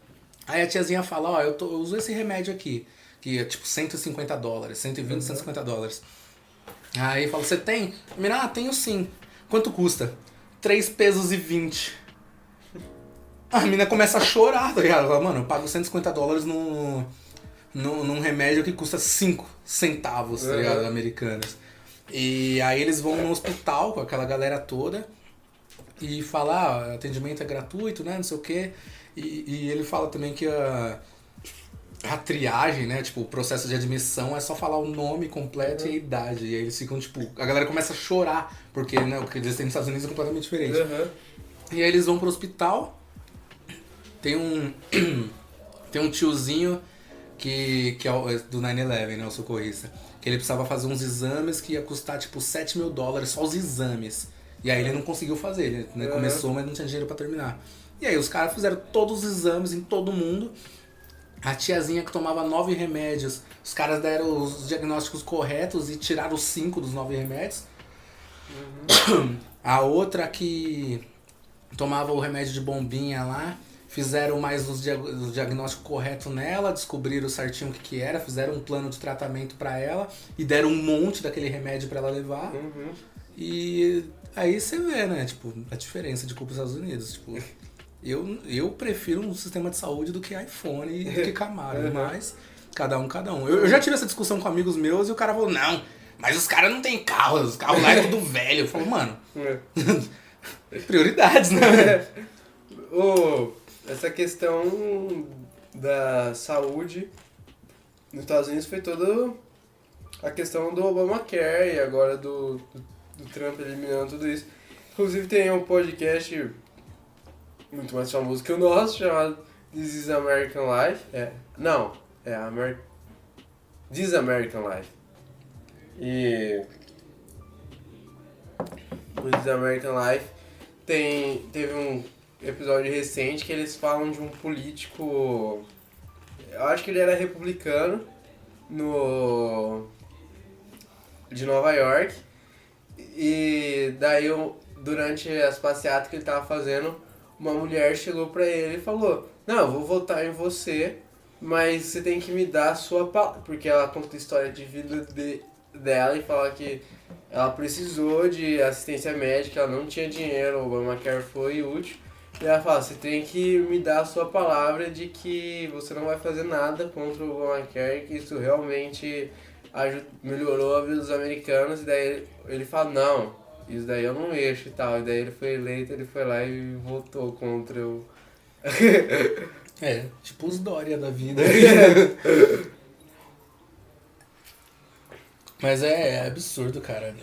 aí a tiazinha fala, ó, eu uso esse remédio aqui, que é tipo $150, 120, $150. Aí fala, você tem? A menina, tenho sim. Quanto custa? 3 pesos e 20. A menina começa a chorar, tá ligado? Ela fala, mano, eu pago $150 num remédio que custa 5 centavos, tá ligado? Americanos. E aí eles vão no hospital com aquela galera toda e fala, atendimento é gratuito, né? Não sei o quê. E ele fala também que a triagem, né? Tipo, o processo de admissão é só falar o nome completo e a idade. E aí eles ficam, tipo, a galera começa a chorar, porque né, o que eles têm nos Estados Unidos é completamente diferente. E aí eles vão pro hospital, tem um tiozinho que é do 9/11, né? O socorrista. Que ele precisava fazer uns exames que ia custar, tipo, $7.000, só os exames. E aí ele não conseguiu fazer, ele né, começou, mas não tinha dinheiro pra terminar. E aí os caras fizeram todos os exames em todo mundo. A tiazinha que tomava 9 remédios, os caras deram os diagnósticos corretos e tiraram 5 dos 9 remédios. A outra que tomava o remédio de bombinha lá, fizeram mais os diagnósticos corretos nela, descobriram certinho o que era, fizeram um plano de tratamento pra ela e deram um monte daquele remédio pra ela levar. E aí você vê, né, tipo, a diferença de Cuba e Estados Unidos, tipo... Eu prefiro um sistema de saúde do que iPhone e do que Camaro, mas cada um. Eu já tive essa discussão com amigos meus e o cara falou, não, mas os caras não tem carro, os carros lá é tudo velho. Eu falo, mano, prioridades, né? Essa questão da saúde nos Estados Unidos foi toda a questão do Obamacare e agora do Trump eliminando tudo isso. Inclusive tem um podcast muito mais famoso que o nosso, chamado This is American Life. This American Life. E o This American Life teve um episódio recente que eles falam de um político, eu acho que ele era republicano, de Nova York, e daí durante as passeatas que ele tava fazendo, uma mulher chegou pra ele e falou, não, eu vou votar em você, mas você tem que me dar a sua palavra, porque ela conta a história de vida dela e fala que ela precisou de assistência médica, ela não tinha dinheiro, o Obamacare foi útil, e ela fala, você tem que me dar a sua palavra de que você não vai fazer nada contra o Obamacare, que isso realmente melhorou a vida dos americanos, e daí ele fala, não, isso daí eu não mexo e tal. E daí ele foi eleito, ele foi lá e votou contra o... tipo os Dória da vida. Mas é absurdo, cara.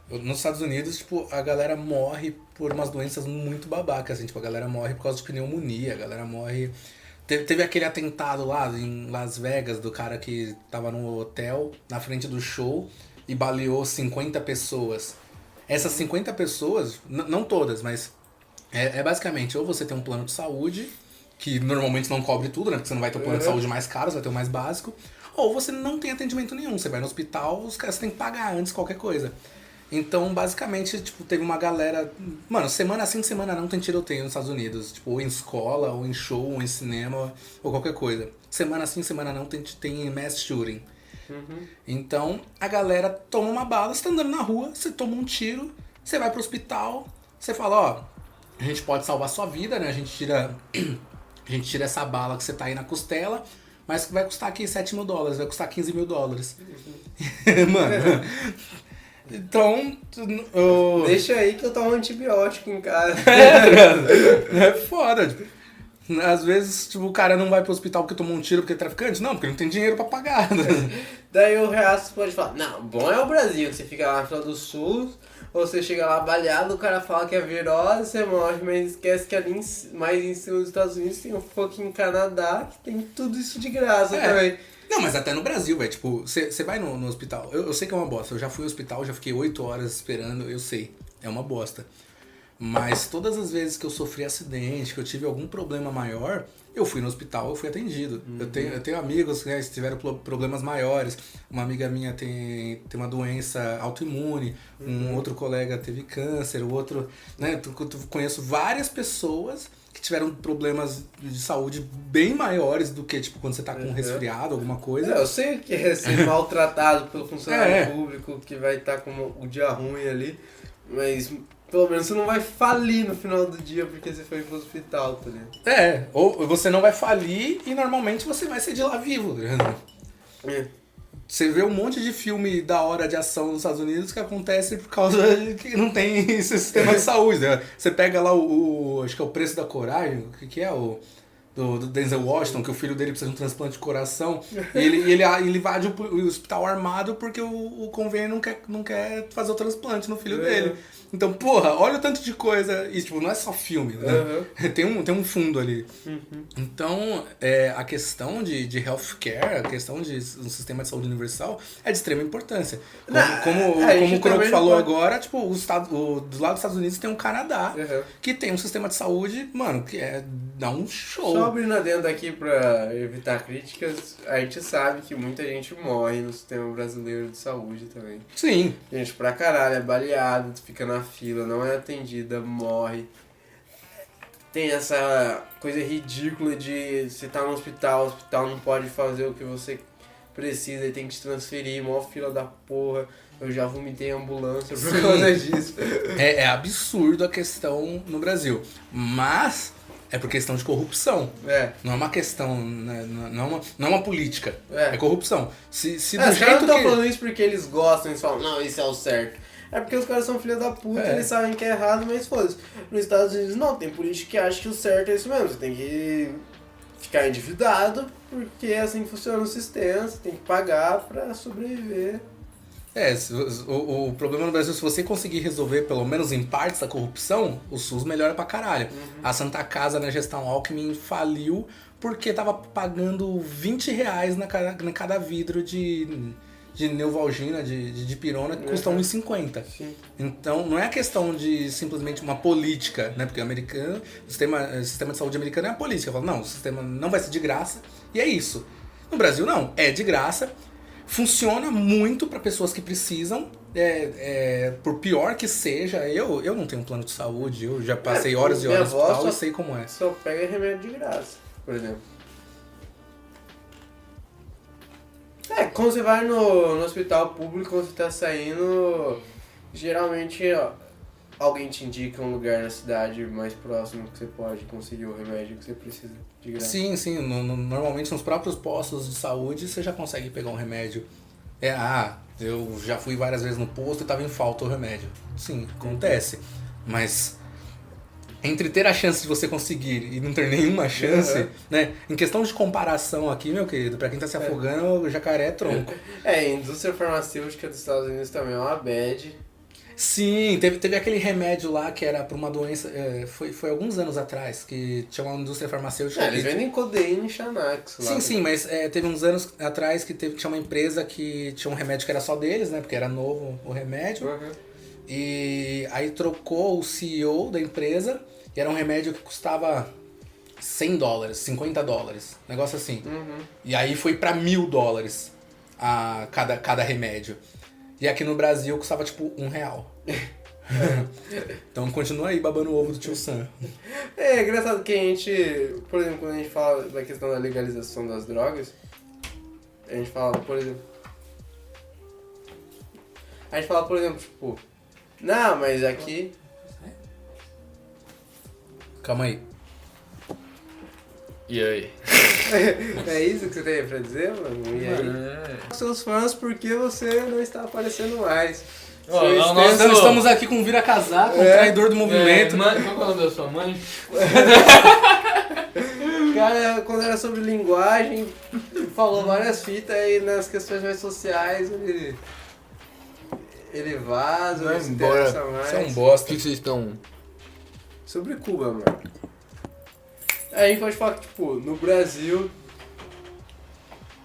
Nos Estados Unidos, tipo, a galera morre por umas doenças muito babacas, assim. Tipo, a galera morre por causa de pneumonia, a galera morre... Teve aquele atentado lá em Las Vegas do cara que tava no hotel, na frente do show, e baleou 50 pessoas. Essas 50 pessoas, não todas, mas É basicamente, ou você tem um plano de saúde, que normalmente não cobre tudo, né? Porque você não vai ter um plano de saúde mais caro, você vai ter o mais básico. Ou você não tem atendimento nenhum. Você vai no hospital, os caras têm que pagar antes qualquer coisa. Então, basicamente, tipo, teve uma galera... Mano, semana sim, semana não tem tiroteio nos Estados Unidos. Tipo, ou em escola, ou em show, ou em cinema, ou qualquer coisa. Semana sim, semana não tem mass shooting. Então, a galera toma uma bala, você tá andando na rua, você toma um tiro, você vai pro hospital, você fala, ó, a gente pode salvar sua vida, né? A gente tira essa bala que você tá aí na costela, mas que vai custar aqui $7.000, vai custar $15.000. Mano, então... Deixa aí que eu tomo antibiótico em casa. É foda, tipo, às vezes, tipo, o cara não vai pro hospital porque tomou um tiro porque é traficante? Não, porque não tem dinheiro pra pagar. Daí o resto pode falar, não, bom é o Brasil, que você fica lá na fila do SUS, ou você chega lá baleado, o cara fala que é virose, você morre, mas esquece que ali mais em cima dos Estados Unidos tem um fucking Canadá, que tem tudo isso de graça também. Não, mas até no Brasil, velho, tipo, você vai no hospital, eu sei que é uma bosta, eu já fui ao hospital, já fiquei 8 horas esperando, eu sei, é uma bosta. Mas todas as vezes que eu sofri acidente, que eu tive algum problema maior, eu fui no hospital, eu fui atendido. Eu tenho amigos, né, que tiveram problemas maiores. Uma amiga minha tem uma doença autoimune, um outro colega teve câncer, o outro... Né, conheço várias pessoas que tiveram problemas de saúde bem maiores do que, tipo, quando você tá com um resfriado, alguma coisa. Eu sei que é ser maltratado pelo funcionário público, que vai estar com o dia ruim ali, mas... Pelo menos você não vai falir no final do dia porque você foi pro hospital, tá ligado? Ou você não vai falir e normalmente você vai ser de lá vivo. Você vê um monte de filme da hora de ação nos Estados Unidos que acontece por causa de que não tem esse sistema de saúde. Né? Você pega lá acho que é O Preço da Coragem, o que é do Denzel Washington, que o filho dele precisa de um transplante de coração, e ele invade o hospital armado porque o convênio não quer fazer o transplante no filho dele. Então, porra, olha o tanto de coisa. E, tipo, não é só filme, né? Tem um fundo ali. Então, a questão de healthcare, a questão de um sistema de saúde universal é de extrema importância. Como o Croco falou agora, tipo, do lado dos Estados Unidos tem um Canadá, que tem um sistema de saúde, mano, que dá um show. Só abrindo adendo aqui pra evitar críticas, a gente sabe que muita gente morre no sistema brasileiro de saúde também. Sim. Gente pra caralho, é baleado, fica na fila, não é atendida, morre. Tem essa coisa ridícula de você tá no hospital, o hospital não pode fazer o que você precisa e tem que te transferir, maior fila da porra. Eu já vomitei em ambulância por causa disso. É absurdo a questão no Brasil. Mas é por questão de corrupção. Não é uma questão, né, não é uma política. É corrupção. Se do os jeito caras não estão que... falando isso porque eles gostam, eles falam, não, isso é o certo. É porque os caras são filha da puta, eles sabem que é errado, mas foda-se. Nos Estados Unidos não, tem político que acha que o certo é isso mesmo. Você tem que ficar endividado, porque é assim que funciona o sistema, você tem que pagar pra sobreviver. O problema no Brasil, se você conseguir resolver pelo menos em partes a corrupção, o SUS melhora pra caralho. A Santa Casa na gestão Alckmin faliu porque tava pagando R$20 na cada vidro de Neuvalgina, de dipirona, que custa R$1,50. Então, não é a questão de simplesmente uma política, né? Porque o sistema de saúde americano é a política. Fala, não, o sistema não vai ser de graça, e é isso. No Brasil, não. É de graça, funciona muito para pessoas que precisam, por pior que seja. Eu não tenho um plano de saúde, eu já passei horas e horas no hospital e sei como é. Só pega remédio de graça, por exemplo. Quando você vai no hospital público, quando você tá saindo, geralmente alguém te indica um lugar na cidade mais próximo que você pode conseguir o remédio que você precisa de graça. Sim. Normalmente nos próprios postos de saúde você já consegue pegar um remédio. Eu já fui várias vezes no posto e tava em falta o remédio. Sim, acontece. Mas entre ter a chance de você conseguir e não ter nenhuma chance, né? Em questão de comparação aqui, meu querido, pra quem tá se afogando, o jacaré é tronco. A indústria farmacêutica dos Estados Unidos também é uma bad. Sim, teve aquele remédio lá que era pra uma doença, foi alguns anos atrás, que tinha uma indústria farmacêutica. Eles vendem codeína e Xanax lá. Sim, mas teve uns anos atrás que tinha uma empresa que tinha um remédio que era só deles, né? Porque era novo o remédio. E aí trocou o CEO da empresa E era um remédio que custava $100, $50, negócio assim. E aí foi pra $1.000 cada remédio. E aqui no Brasil custava tipo R$1. Então continua aí babando o ovo do tio Sam. É engraçado que a gente, por exemplo, quando a gente fala da questão da legalização das drogas, a gente fala, por exemplo, tipo, não, mas aqui... Calma aí. E aí? É isso que você tem pra dizer, mano? E aí? Seus fãs, por que você não está aparecendo mais? Ó, Seu o extenso- nosso- Então estamos aqui com o vira-casaco, um traidor do movimento. Qual é o nome da sua mãe? Cara, quando era sobre linguagem, falou várias fitas e nas questões mais sociais ele vaza, Vai não se embora. interessa mais. Você é um O bosta. que vocês estão... Sobre Cuba, mano. Aí a gente pode falar que, tipo, no Brasil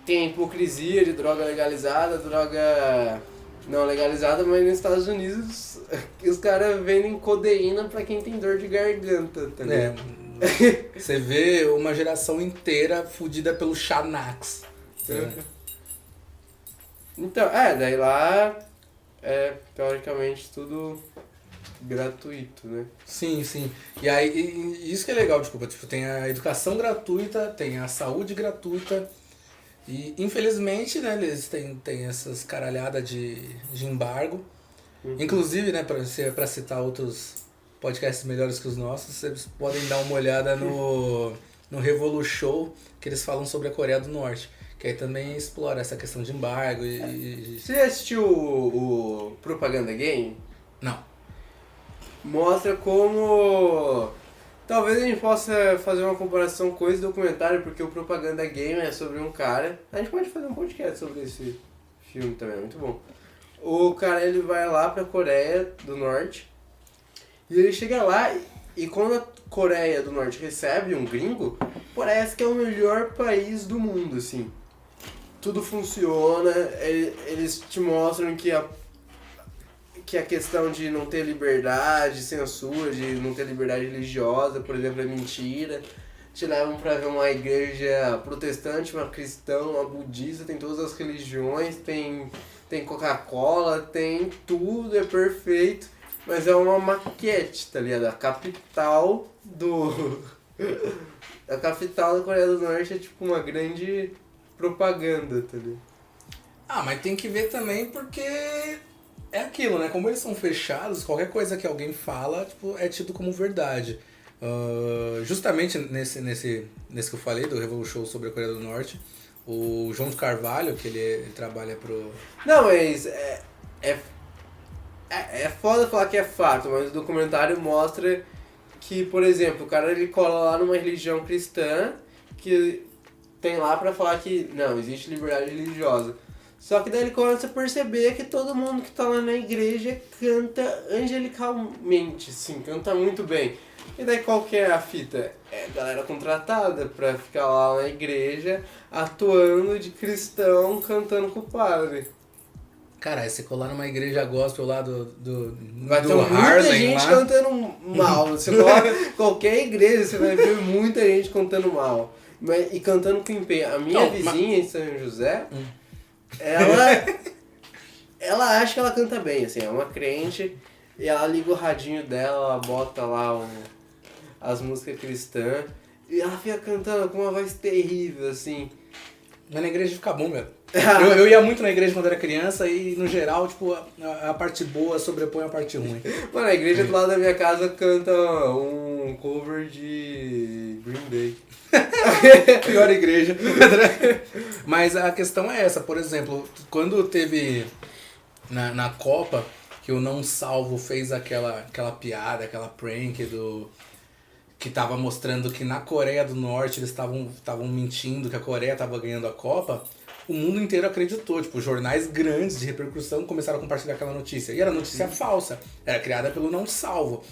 tem hipocrisia de droga legalizada, droga não legalizada, mas nos Estados Unidos os caras vendem codeína pra quem tem dor de garganta, tá É, ligado? você vê uma geração inteira fudida pelo Xanax. Então, daí lá é teoricamente tudo gratuito, né? Sim, sim. E aí, e isso que é legal, desculpa, tipo, tem a educação gratuita, tem a saúde gratuita e infelizmente, né, eles têm essas caralhadas de embargo. Inclusive, né, pra citar outros podcasts melhores que os nossos, vocês podem dar uma olhada no Revolu Show, que eles falam sobre a Coreia do Norte, que aí também explora essa questão de embargo Você já assistiu o Propaganda Game? Não. Mostra como... Talvez a gente possa fazer uma comparação com esse documentário, porque o Propaganda Game é sobre um cara... A gente pode fazer um podcast sobre esse filme também, é muito bom. O cara, ele vai lá pra Coreia do Norte, e ele chega lá, e quando a Coreia do Norte recebe um gringo, parece que é o melhor país do mundo, assim. Tudo funciona, eles te mostram que a questão de não ter liberdade, censura, de não ter liberdade religiosa, por exemplo, é mentira. Te levam pra ver uma igreja protestante, uma cristã, uma budista, tem todas as religiões, tem Coca-Cola, tem tudo, é perfeito. Mas é uma maquete, tá ligado? A capital da Coreia do Norte é tipo uma grande propaganda, tá ligado? Ah, mas tem que ver também porque é aquilo, né? Como eles são fechados, qualquer coisa que alguém fala, tipo, é tido como verdade. Justamente nesse que eu falei, do Revolu Show sobre a Coreia do Norte, o João de Carvalho, que ele trabalha pro... Não, mas é foda falar que é fato, mas o documentário mostra que, por exemplo, o cara ele cola lá numa religião cristã que tem lá pra falar que não, existe liberdade religiosa. Só que daí ele começa a perceber que todo mundo que tá lá na igreja canta angelicalmente, sim, canta muito bem. E daí qual que é a fita? É a galera contratada pra ficar lá na igreja atuando de cristão, cantando com o padre. Cara, aí você colar numa igreja gospel lá do Vai ter muita Harlem gente lá. cantando mal. Você coloca qualquer igreja, você vai ver muita gente cantando mal. E cantando com empenho. A minha Não, vizinha em São José, ela acha que ela canta bem, assim, é uma crente, e ela liga o radinho dela, ela bota lá as músicas cristãs, e ela fica cantando com uma voz terrível, assim. Mas na igreja fica bom, meu. Eu ia muito na igreja quando era criança e, no geral, tipo, a parte boa sobrepõe a parte ruim. Mano, a igreja do lado da minha casa canta um cover de Green Day. Pior igreja. Mas a questão é essa, por exemplo, quando teve na Copa, que o Não Salvo fez aquela piada, aquela prank que tava mostrando que na Coreia do Norte eles estavam mentindo que a Coreia tava ganhando a Copa, o mundo inteiro acreditou. Tipo, jornais grandes de repercussão começaram a compartilhar aquela notícia. E era notícia falsa. Era criada pelo Não Salvo.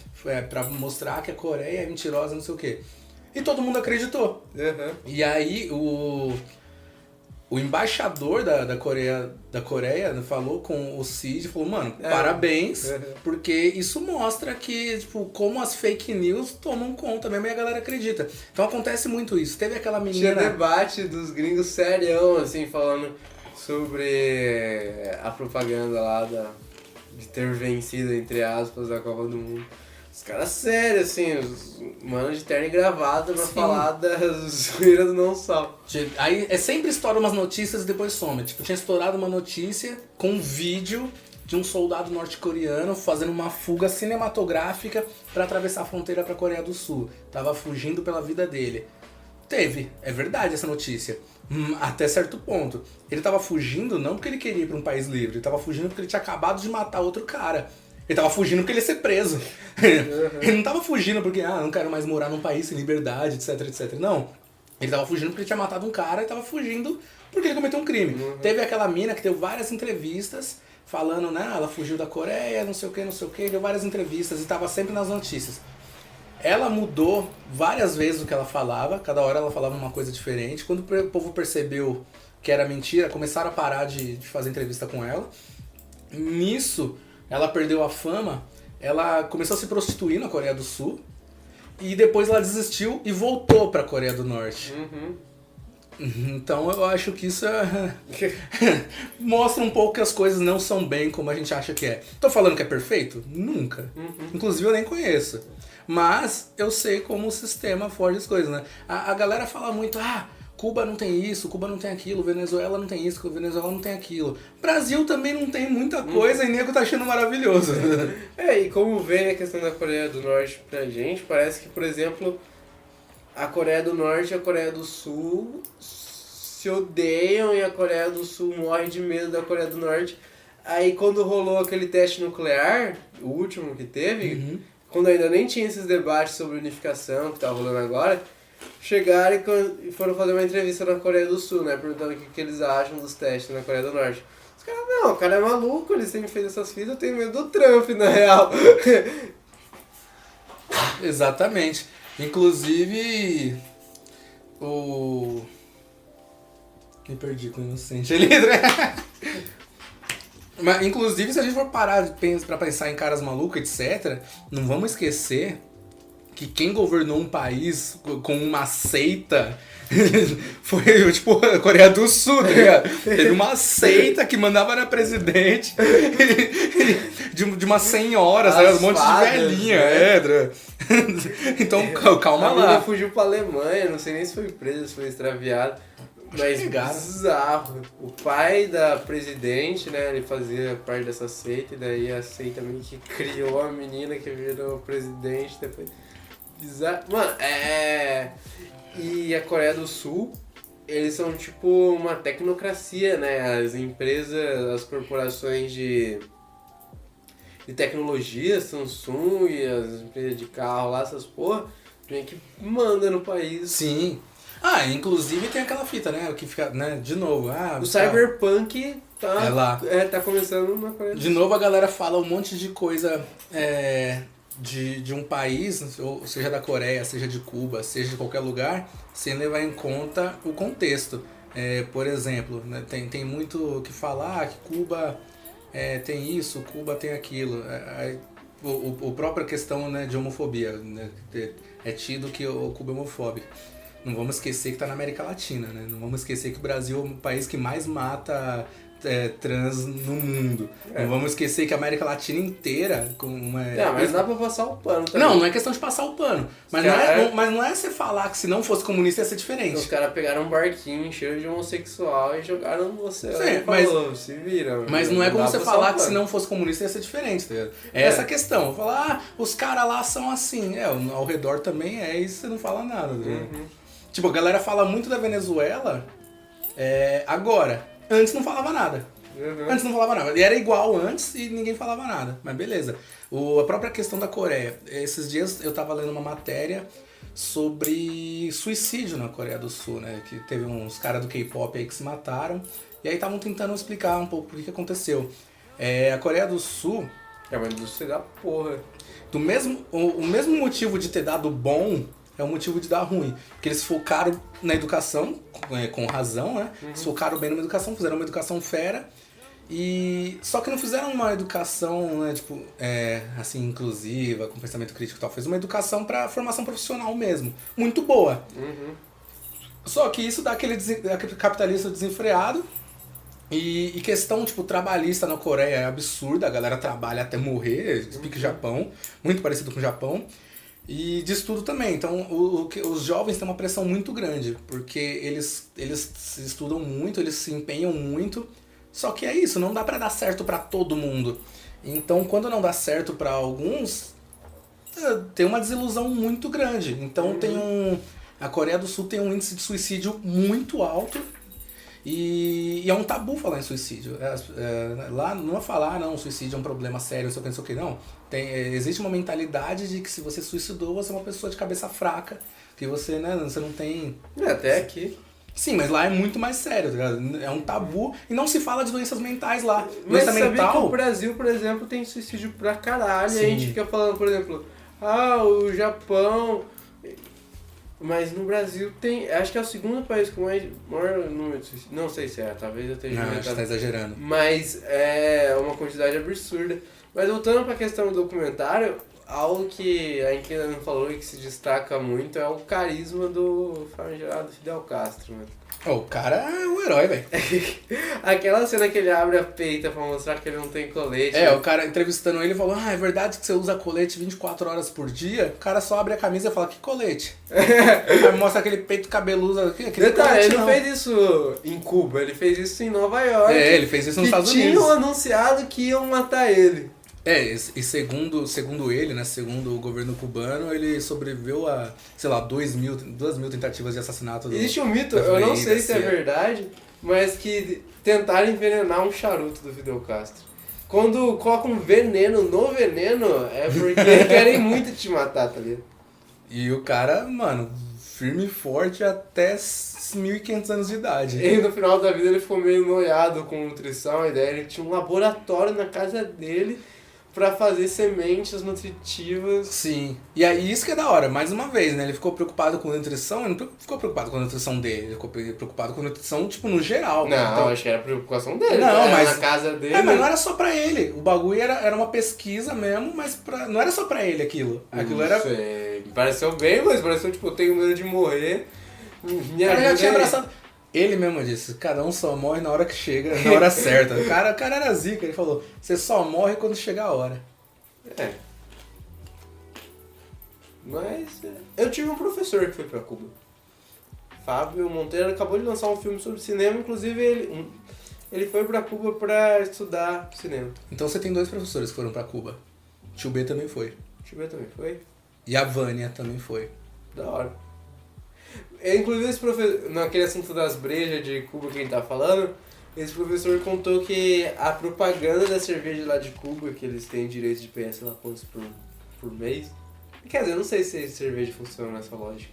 Pra mostrar que a Coreia é mentirosa, não sei o quê. E todo mundo acreditou. Uhum. E aí o embaixador da Coreia falou com o Cid, falou, mano, parabéns, porque isso mostra que, tipo, como as fake news tomam conta mesmo e a galera acredita. Então acontece muito isso. Teve aquela menina... Tinha debate dos gringos serião, assim, falando sobre a propaganda lá de ter vencido, entre aspas, a Copa do Mundo. Os caras sérios, assim, os manos de terno e gravata pra falar das zoeiras do não sal. Aí sempre estoura umas notícias e depois some. Tipo, tinha estourado uma notícia com um vídeo de um soldado norte-coreano fazendo uma fuga cinematográfica pra atravessar a fronteira pra Coreia do Sul. Tava fugindo pela vida dele. É verdade essa notícia. Até certo ponto. Ele tava fugindo não porque ele queria ir pra um país livre, ele tava fugindo porque ele tinha acabado de matar outro cara. Ele tava fugindo porque ele ia ser preso. Ele não tava fugindo porque, não quero mais morar num país sem liberdade, etc, etc. Não. Ele tava fugindo porque ele tinha matado um cara e tava fugindo porque ele cometeu um crime. Teve aquela mina que deu várias entrevistas falando, né, ela fugiu da Coreia, não sei o que, deu várias entrevistas e tava sempre nas notícias. Ela mudou várias vezes o que ela falava, cada hora ela falava uma coisa diferente. Quando o povo percebeu que era mentira, começaram a parar de fazer entrevista com ela. Nisso, ela perdeu a fama, ela começou a se prostituir na Coreia do Sul e depois ela desistiu e voltou pra Coreia do Norte. Então eu acho que isso mostra um pouco que as coisas não são bem como a gente acha que é. Tô falando que é perfeito? Nunca. Inclusive eu nem conheço. Mas eu sei como o sistema foge as coisas, né? A galera fala muito, Cuba não tem isso, Cuba não tem aquilo, Venezuela não tem isso, Venezuela não tem aquilo. Brasil também não tem muita coisa e nego tá achando maravilhoso. E como vem a questão da Coreia do Norte pra gente, parece que, por exemplo, a Coreia do Norte e a Coreia do Sul se odeiam e a Coreia do Sul morre de medo da Coreia do Norte. Aí quando rolou aquele teste nuclear, o último que teve, quando ainda nem tinha esses debates sobre unificação que tá rolando agora, chegaram e foram fazer uma entrevista na Coreia do Sul, né? Perguntando o que eles acham dos testes na Coreia do Norte. Os caras, não, o cara é maluco, ele sempre fez essas fitas, eu tenho medo do Trump, na real. Exatamente. Inclusive, me perdi com o inocente ali, né? Mas, inclusive, se a gente for parar pra pensar em caras malucos, etc., não vamos esquecer que quem governou um país com uma seita foi, tipo, a Coreia do Sul, tá ligado? Teve uma seita que mandava na presidente de umas senhoras, né? Um monte de velhinha, né? Então, calma lá. Ele fugiu pra Alemanha, não sei nem se foi preso, se foi extraviado. Mas bizarro. O pai da presidente, né, ele fazia parte dessa seita, e daí a seita meio que criou a menina que virou presidente depois. Bizarro. Mano, E a Coreia do Sul, eles são tipo uma tecnocracia, né? As empresas, as corporações de tecnologia, Samsung e as empresas de carro lá, essas porra, meio que mandam no país. Sim. Inclusive tem aquela fita, né? Que fica, né? De novo. O Cyberpunk tá começando na Coreia do Sul. De novo a galera fala um monte de coisa de um país, ou seja da Coreia, seja de Cuba, seja de qualquer lugar, sem levar em conta o contexto. Por exemplo, né, tem muito que falar que Cuba tem isso, Cuba tem aquilo. A própria questão, né, de homofobia, né, é tido que o Cuba é homofóbico. Não vamos esquecer que está na América Latina, né? Não vamos esquecer que o Brasil é o país que mais mata trans no mundo. Não vamos esquecer que a América Latina inteira... mas dá pra passar o pano também. Não é questão de passar o pano. Mas não é você falar que se não fosse comunista ia ser diferente. Os caras pegaram um barquinho cheio de homossexual e jogaram no oceano. Sim, se viram. Mas não é como você falar que se não fosse comunista ia ser diferente, tá ligado? Essa questão. Falar, os caras lá são assim. ao redor também e você não fala nada, tá ligado? Tipo, a galera fala muito da Venezuela agora. Antes não falava nada. Antes não falava nada. E era igual antes e ninguém falava nada. Mas beleza. A própria questão da Coreia. Esses dias eu tava lendo uma matéria sobre suicídio na Coreia do Sul, né? Que teve uns caras do K-pop aí que se mataram. E aí estavam tentando explicar um pouco o que aconteceu. A Coreia do Sul... É uma indústria da porra. O mesmo motivo de ter dado bom é o motivo de dar ruim. Porque eles focaram na educação, com razão, né? Eles focaram bem numa educação, fizeram uma educação fera. Só que não fizeram uma educação, né, tipo, assim, inclusiva, com pensamento crítico e tal. Fez uma educação pra formação profissional mesmo. Muito boa. Só que isso dá aquele capitalista desenfreado. E questão, tipo, trabalhista na Coreia é absurda. A galera trabalha até morrer, pique Japão. Muito parecido com o Japão. E de estudo também. Então, os jovens têm uma pressão muito grande. Porque eles estudam muito, eles se empenham muito. Só que é isso, não dá pra dar certo pra todo mundo. Então, quando não dá certo pra alguns, tem uma desilusão muito grande. Então, a Coreia do Sul tem um índice de suicídio muito alto. E é um tabu falar em suicídio. Lá não é falar, não, suicídio é um problema sério, não sei o que, não. Existe uma mentalidade de que se você suicidou, você é uma pessoa de cabeça fraca, que você, né, você não tem... Até aqui. Sim, mas lá é muito mais sério, tá ligado? É um tabu e não se fala de doenças mentais lá. Mas Doença sabia mental... que o Brasil, por exemplo, tem suicídio pra caralho. Sim. E a gente fica falando, por exemplo, o Japão... Mas no Brasil tem... Acho que é o segundo país com maior número de suicídio. Não sei se talvez eu esteja Não, acho que tá exagerando. Mas é uma quantidade absurda. Mas voltando pra questão do documentário, algo que a gente ainda não falou e que se destaca muito é o carisma do famigerado Fidel Castro, mano. O cara é um herói, velho. Aquela cena que ele abre a peita pra mostrar que ele não tem colete. O cara entrevistando ele falou, é verdade que você usa colete 24 horas por dia? O cara só abre a camisa e fala, que colete? Aí mostra aquele peito cabeluso aqui, aquele Detalhe, colete ele não fez isso em Cuba, ele fez isso em Nova York. Ele fez isso nos Estados Unidos. Tinham anunciado que iam matar ele. E segundo ele, né, segundo o governo cubano, ele sobreviveu a, sei lá, 2.000 tentativas de assassinato. Existe um mito, eu não sei se é verdade, mas que tentaram envenenar um charuto do Fidel Castro. Quando colocam veneno no veneno, é porque querem muito te matar, tá ligado? E o cara, mano, firme e forte até 1.500 anos de idade. E no final da vida ele ficou meio noiado com nutrição, a ideia ele tinha um laboratório na casa dele pra fazer sementes nutritivas. Sim. E aí isso que é da hora, mais uma vez, né? Ele ficou preocupado com nutrição, ele não ficou preocupado com a nutrição dele, ele ficou preocupado com a nutrição, tipo, no geral. Não, então, acho que era preocupação dele. Não, mas na casa dele. Mas não era só pra ele. O bagulho era uma pesquisa mesmo, mas não era só pra ele aquilo. Aquilo era... Sei. Pareceu bem, mas pareceu, tipo, eu tenho medo de morrer. Me Cara, já tinha ajuda aí. abraçado. Ele mesmo disse, cada um só morre na hora que chega, na hora certa. O cara era zica, ele falou, você só morre quando chegar a hora. Mas eu tive um professor que foi pra Cuba. Fábio Monteiro acabou de lançar um filme sobre cinema, inclusive ele foi pra Cuba pra estudar cinema. Então você tem 2 professores que foram pra Cuba. Tio B também foi. Deixa eu ver também, foi? E a Vânia também foi. Da hora. Inclusive esse professor, naquele assunto das brejas de Cuba que a gente tá falando, esse professor contou que a propaganda da cerveja lá de Cuba, que eles têm direito de pegar, sei lá quantos por mês. Quer dizer, eu não sei se a cerveja funciona nessa lógica.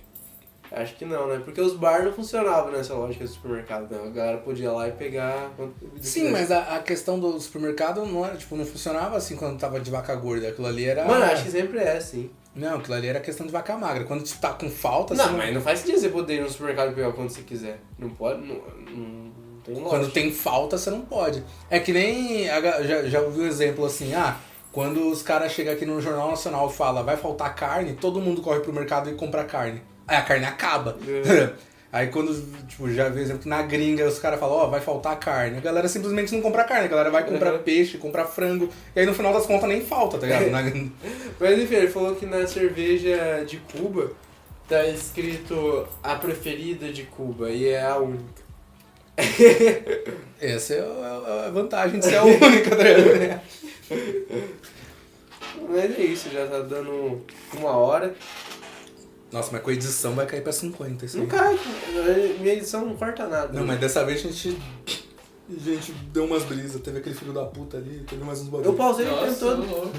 Acho que não, né? Porque os bar não funcionavam nessa lógica do supermercado, não. A galera podia ir lá e pegar quanto bebida Sim, mas a questão do supermercado não era, tipo, não funcionava assim quando tava de vaca gorda. Aquilo ali era... Mano, acho que sempre é assim. Não, aquilo ali era questão de vaca magra. Quando tu tá com falta... Não, assim, mas não faz sentido você poder ir no supermercado e pegar quando você quiser. Não pode, não tem lógica. Quando tem falta, você não pode. É que nem... Já ouvi um exemplo assim, quando os caras chegam aqui no Jornal Nacional e falam vai faltar carne, todo mundo corre pro mercado e compra carne. Aí a carne acaba. Aí quando, tipo, já vi exemplo, na gringa os caras falam, vai faltar carne. A galera simplesmente não compra carne, a galera vai comprar peixe, comprar frango. E aí no final das contas nem falta, tá ligado? Mas enfim, ele falou que na cerveja de Cuba tá escrito a preferida de Cuba e é a única. Essa é a vantagem de ser a única, tá ligado? Mas é isso, já tá dando 1 hora. Nossa, mas com a edição vai cair pra 50. Isso Não aí. cai, minha edição não corta nada. Não, mas dessa vez a gente deu umas brisas. Teve aquele filho da puta ali, teve mais uns bagulhos. Eu pausei o tempo todo.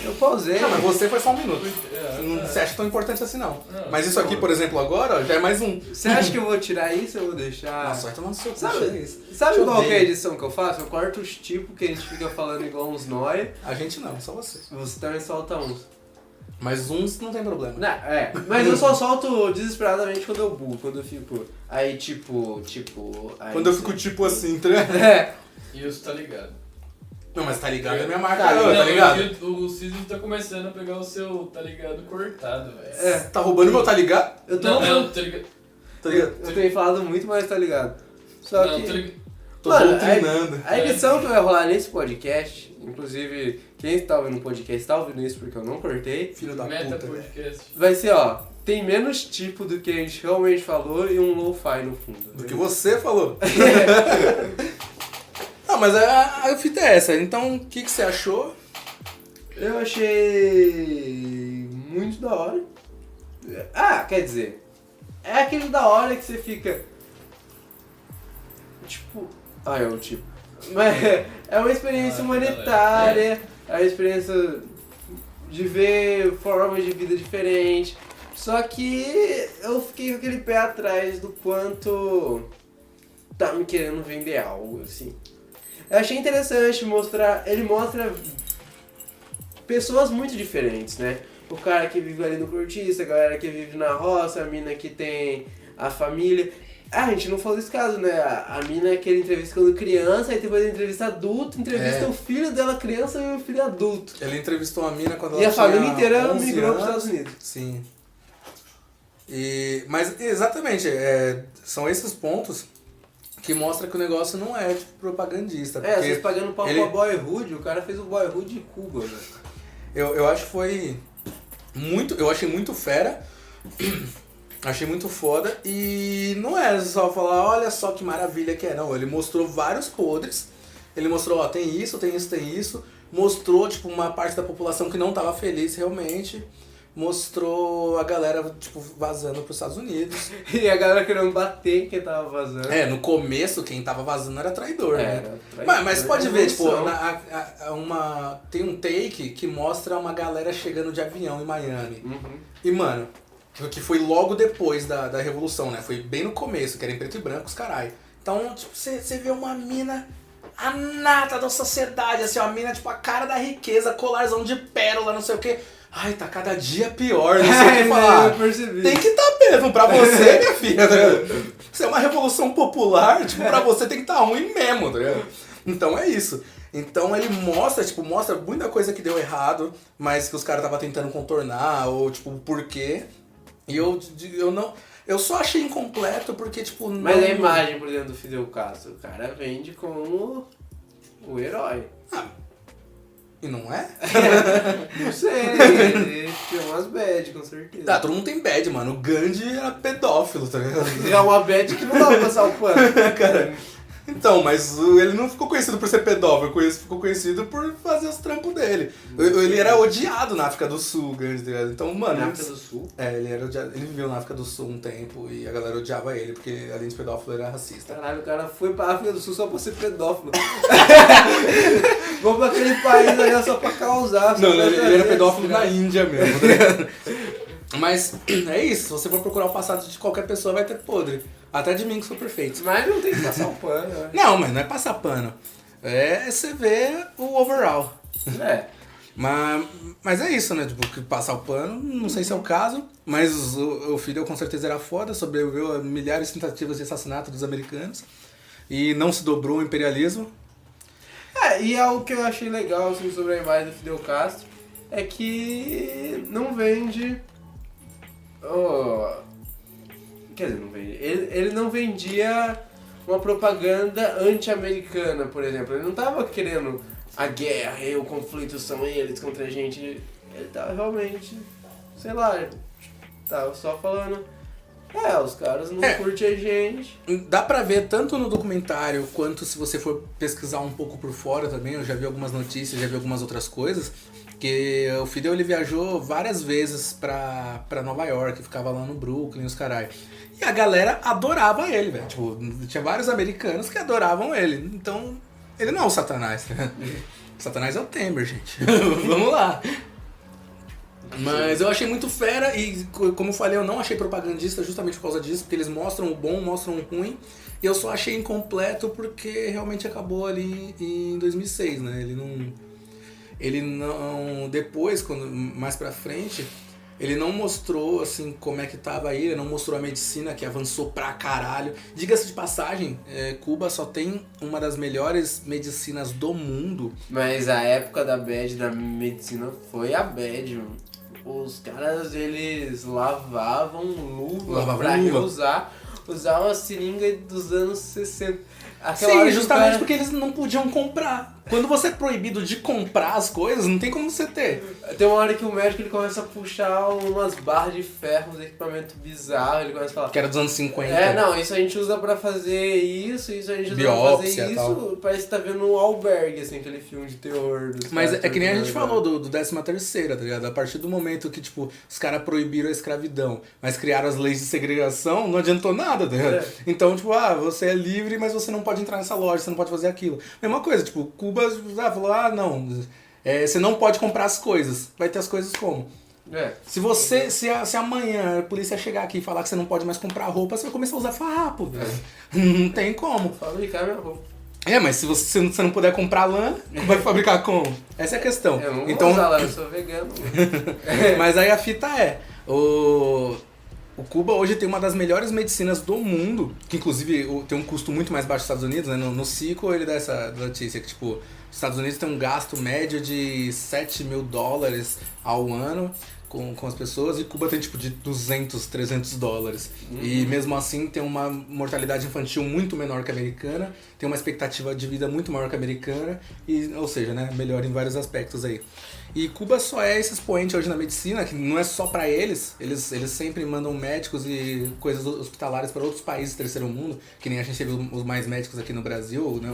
Eu pausei. Não, mas você foi só 1 minuto. Não você acha tão importante assim, não. Mas isso aqui, por exemplo, agora, ó, já é mais um. Você acha que eu vou tirar isso ou eu vou deixar? Nossa, vai tomar no seu cu. Sabe qual que é a edição que eu faço? Eu corto os tipos que a gente fica falando igual uns nóia. A gente não, só você. Você também solta uns. Mas uns não tem problema. Não, mas eu só solto desesperadamente quando eu bugo, quando eu fico. Aí tipo. Aí, Quando eu fico tipo assim, tá ligado? E isso tá ligado. Não, mas tá ligado é minha marca, Tá tá ligado? O Cícero tá começando a pegar o seu tá ligado cortado, velho. Tá roubando meu tá ligado? Eu tô. Não, tá ligado. Tá ligado? Eu tenho falado muito, mas tá ligado. Só Não, que. tá ligado. Tô Mano, doutrinando. a edição que vai rolar nesse podcast, inclusive, quem está ouvindo o podcast está ouvindo isso porque eu não cortei, Filho da Meta puta. podcast. vai ser, ó, tem menos tipo do que a gente realmente falou e um lo-fi no fundo. Do que você falou. Não, mas a fita é essa. Então, o que você achou? Eu achei muito da hora. Ah, quer dizer, é aquele da hora que você fica, tipo, é um tipo, mas é uma experiência humanitária, é uma experiência de ver formas de vida diferentes. Só que eu fiquei com aquele pé atrás do quanto tá me querendo vender algo, assim. Eu achei interessante mostrar, ele mostra pessoas muito diferentes, né? O cara que vive ali no cortiço, a galera que vive na roça, a mina que tem a família. Ah, a gente não falou desse caso, né? A mina que ele entrevista quando criança, aí depois ele entrevista adulto, entrevista o filho dela criança e o filho adulto. Ele entrevistou a mina quando E ela a família tinha inteira 11 migrou para os anos. Estados Unidos. Sim. Mas exatamente, são esses pontos que mostram que o negócio não é tipo, propagandista. É, vocês pagando pau ele- pra Boyhood, o cara fez o Boyhood de Cuba, velho. Eu acho que foi muito. Eu achei muito fera. Achei muito foda. E não é só falar, olha só que maravilha que é, não. Ele mostrou vários podres. Ele mostrou, ó, tem isso, tem isso, tem isso. Mostrou, tipo, uma parte da população que não tava feliz realmente. Mostrou a galera, tipo, vazando pros Estados Unidos. E a galera querendo bater em quem tava vazando. No começo, quem tava vazando era traidor, né? Era traidor, Mas pode era ver, tipo, evolução. tem um take que mostra uma galera chegando de avião em Miami. Uhum. E, mano, que foi logo depois da Revolução, né? Foi bem no começo, que era em preto e branco, os caralho. Então, tipo, você vê uma mina, a nata da sociedade, assim, uma mina, tipo, a cara da riqueza, colarzão de pérola, não sei o quê. Ai, tá cada dia pior, não sei o que falar. Eu percebi. Tem que tá mesmo, pra você, minha filha, tá ligado? Se é uma revolução popular, tipo, pra você tem que tá ruim mesmo, tá ligado? Então é isso. Então ele mostra muita coisa que deu errado, mas que os caras estavam tentando contornar, ou tipo, o porquê. E eu não. Eu só achei incompleto porque, tipo, não. Mas a imagem, por exemplo, do Fidel Castro, o cara vende como o herói. E não é? Não sei, ele tem umas bad, com certeza. Tá, todo mundo tem bad, mano. O Gandhi era pedófilo, tá ligado? É uma bad que não dá pra passar o pano. Cara, então, mas ele não ficou conhecido por ser pedófilo, ficou conhecido por fazer os trampos dele. Ele era odiado na África do Sul, Gandhi, tá ligado? Então, mano. Na África do Sul? Ele era odiado. Ele viveu na África do Sul um tempo e a galera odiava ele, porque além de pedófilo ele era racista. Caralho, o cara foi pra África do Sul só pra ser pedófilo. Vou pra aquele país aí só pra causar. Não, ele era pedófilo na Índia mesmo, tá ligado? Mas é isso, se você for procurar o passado de qualquer pessoa vai ter podre. Até de mim que sou perfeito. Mas não tem que passar o pano, né? Não, mas não é passar pano. É você ver o overall. É. Mas é isso, né? Tipo, que passar o pano, não sei se é o caso, mas o Fidel com certeza era foda, sobreviveu a milhares de tentativas de assassinato dos americanos e não se dobrou ao imperialismo. E algo que eu achei legal assim, sobre a imagem do Fidel Castro é que não vende. Quer dizer, não vende. Ele não vendia uma propaganda anti-americana, por exemplo. Ele não tava querendo a guerra e o conflito são eles contra a gente. Ele tava realmente, sei lá, tava só falando. Os caras não curtem a gente. Dá pra ver tanto no documentário quanto se você for pesquisar um pouco por fora também. Eu já vi algumas notícias, já vi algumas outras coisas. Que o Fidel ele viajou várias vezes pra Nova York, ficava lá no Brooklyn, os caralho. E a galera adorava ele, velho. Tipo, tinha vários americanos que adoravam ele. Então, ele não é o Satanás. O Satanás é o Temer, gente. Vamos lá. Mas eu achei muito fera e, como eu falei, eu não achei propagandista justamente por causa disso, porque eles mostram o bom, mostram o ruim. E eu só achei incompleto porque realmente acabou ali em 2006, né? Ele não... ele não... Depois, mais pra frente, ele não mostrou, assim, como é que tava aí, ele não mostrou a medicina, que avançou pra caralho. Diga-se de passagem, Cuba só tem uma das melhores medicinas do mundo. Mas a época da bad da medicina foi a bad, mano. Os caras, eles lavavam luva pra reusar, usavam a seringa dos anos 60. Sim, justamente porque eles não podiam comprar. Quando você é proibido de comprar as coisas, não tem como você ter. Tem uma hora que o médico ele começa a puxar umas barras de ferro, uns equipamentos bizarros, ele começa a falar... Que era dos anos 50. Não, isso a gente usa pra fazer isso a gente usa biópsia, pra fazer isso. Parece que tá vendo um Albergue, assim, aquele filme de terror. Mas é que nem a gente falou do 13ª, tá ligado? A partir do momento que, tipo, os caras proibiram a escravidão, mas criaram as leis de segregação, não adiantou nada, tá ligado? Então, tipo, você é livre, mas você não pode entrar nessa loja, você não pode fazer aquilo. Mesma coisa, tipo, Cuba falou, não, você não pode comprar as coisas. Vai ter as coisas como? Se amanhã a polícia chegar aqui e falar que você não pode mais comprar roupa, você vai começar a usar farrapo, velho. Não tem como. Fabricar minha roupa. Mas se você não puder comprar lã, vai fabricar como? Essa é a questão. Eu não vou usar lã, eu sou vegano. Mas aí a fita o Cuba hoje tem uma das melhores medicinas do mundo, que inclusive tem um custo muito mais baixo dos Estados Unidos, né? No Cico ele dá essa notícia que, tipo, os Estados Unidos tem um gasto médio de $7.000 ao ano com as pessoas, e Cuba tem, tipo, de $200, $300. E mesmo assim tem uma mortalidade infantil muito menor que a americana, tem uma expectativa de vida muito maior que a americana, ou seja, né, melhor em vários aspectos aí. E Cuba só é esse expoente hoje na medicina, que não é só pra eles sempre mandam médicos e coisas hospitalares para outros países do terceiro mundo, que nem a gente teve os mais médicos aqui no Brasil, né,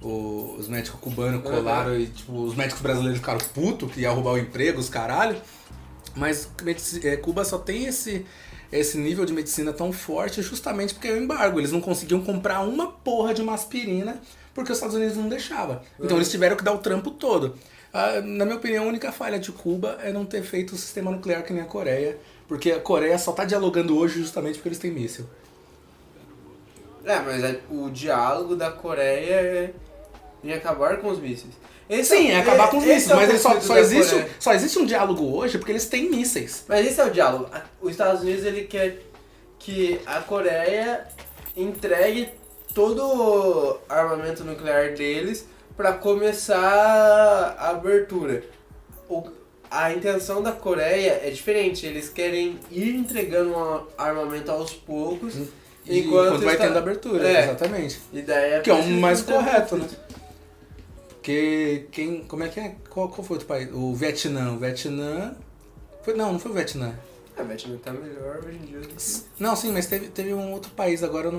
os médicos cubanos colaram e, tipo, os médicos brasileiros ficaram putos, que ia roubar o emprego, os caralho. Mas Cuba só tem esse nível de medicina tão forte justamente porque é o embargo. Eles não conseguiam comprar uma porra de uma aspirina porque os Estados Unidos não deixavam. Então eles tiveram que dar o trampo todo. Na minha opinião, a única falha de Cuba é não ter feito o sistema nuclear que nem a Coreia. Porque a Coreia só tá dialogando hoje justamente porque eles têm míssil. Mas o diálogo da Coreia é em acabar com os mísseis. Acabar com os mísseis, mas só existe um diálogo hoje porque eles têm mísseis. Mas esse é o diálogo. Os Estados Unidos ele quer que a Coreia entregue todo o armamento nuclear deles para começar a abertura. A intenção da Coreia é diferente, eles querem ir entregando um armamento aos poucos enquanto vai tendo abertura, exatamente. E daí que é o mais correto, né? Porque como é que é? Qual foi outro país? O Vietnã. Não foi o Vietnã. O Vietnã tá melhor hoje em dia. Não, sim, mas teve um outro país agora,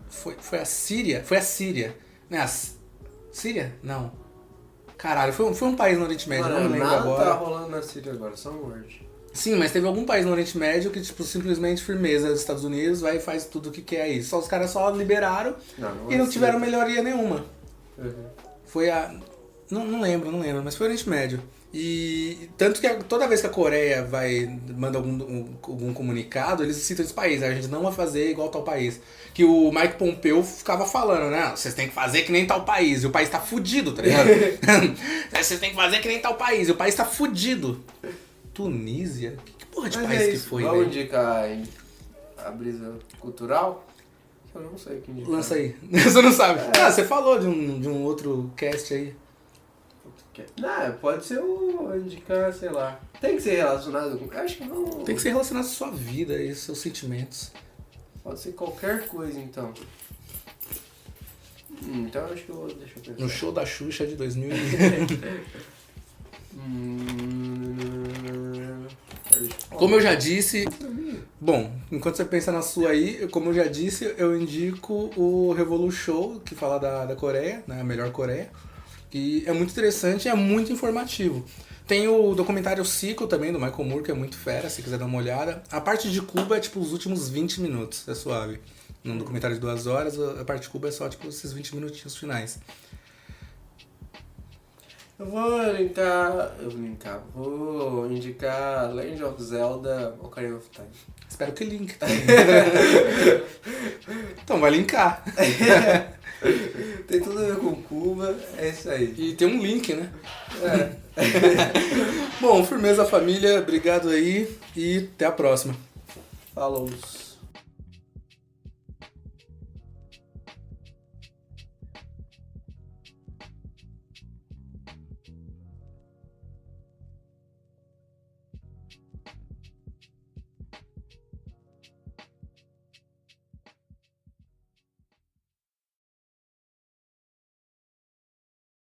foi a Síria. Foi a Síria. Não é Síria? Não. Caralho, foi um país no Oriente Médio, não me lembro agora. Tá rolando na Síria agora, só morte. Sim, mas teve algum país no Oriente Médio que, tipo, simplesmente firmeza dos Estados Unidos vai e faz tudo o que quer aí. Os caras só liberaram e não tiveram melhoria nenhuma. Foi Não lembro, mas foi o Oriente Médio. E tanto que toda vez que a Coreia manda algum comunicado, eles citam esse país. A gente não vai fazer igual tal país. Que o Mike Pompeo ficava falando, né? Vocês têm que fazer que nem tal país. E o país tá fudido, tá ligado? Vocês têm que fazer que nem tal país. E o país tá fudido. Tunísia? Que porra de país que foi, velho? Vamos indicar a brisa cultural? Eu não sei o que indicar. Lança aí. Você não sabe. Você falou de um outro cast aí. Não, pode ser indicar, sei lá. Tem que ser relacionado com... Acho que não... Tem que ser relacionado à sua vida e seus sentimentos. Pode ser qualquer coisa, então. Então acho que eu vou... Deixa eu pensar. No show da Xuxa de 2000. Como eu já disse... Bom, enquanto você pensa na sua aí, como eu já disse, eu indico o Revolu Show, que fala da Coreia, né, a melhor Coreia. Que é muito interessante e é muito informativo. Tem o documentário Cico também, do Michael Moore, que é muito fera, se quiser dar uma olhada. A parte de Cuba é tipo os últimos 20 minutos, é suave. Num documentário de 2 horas, a parte de Cuba é só tipo esses 20 minutinhos finais. Vou indicar Legend of Zelda Ocarina of Time. Espero que link também. Então vai linkar. Tem tudo a ver com Cuba, é isso aí. E tem um link, né? É. Bom, firmeza família, obrigado aí e até a próxima. Falou.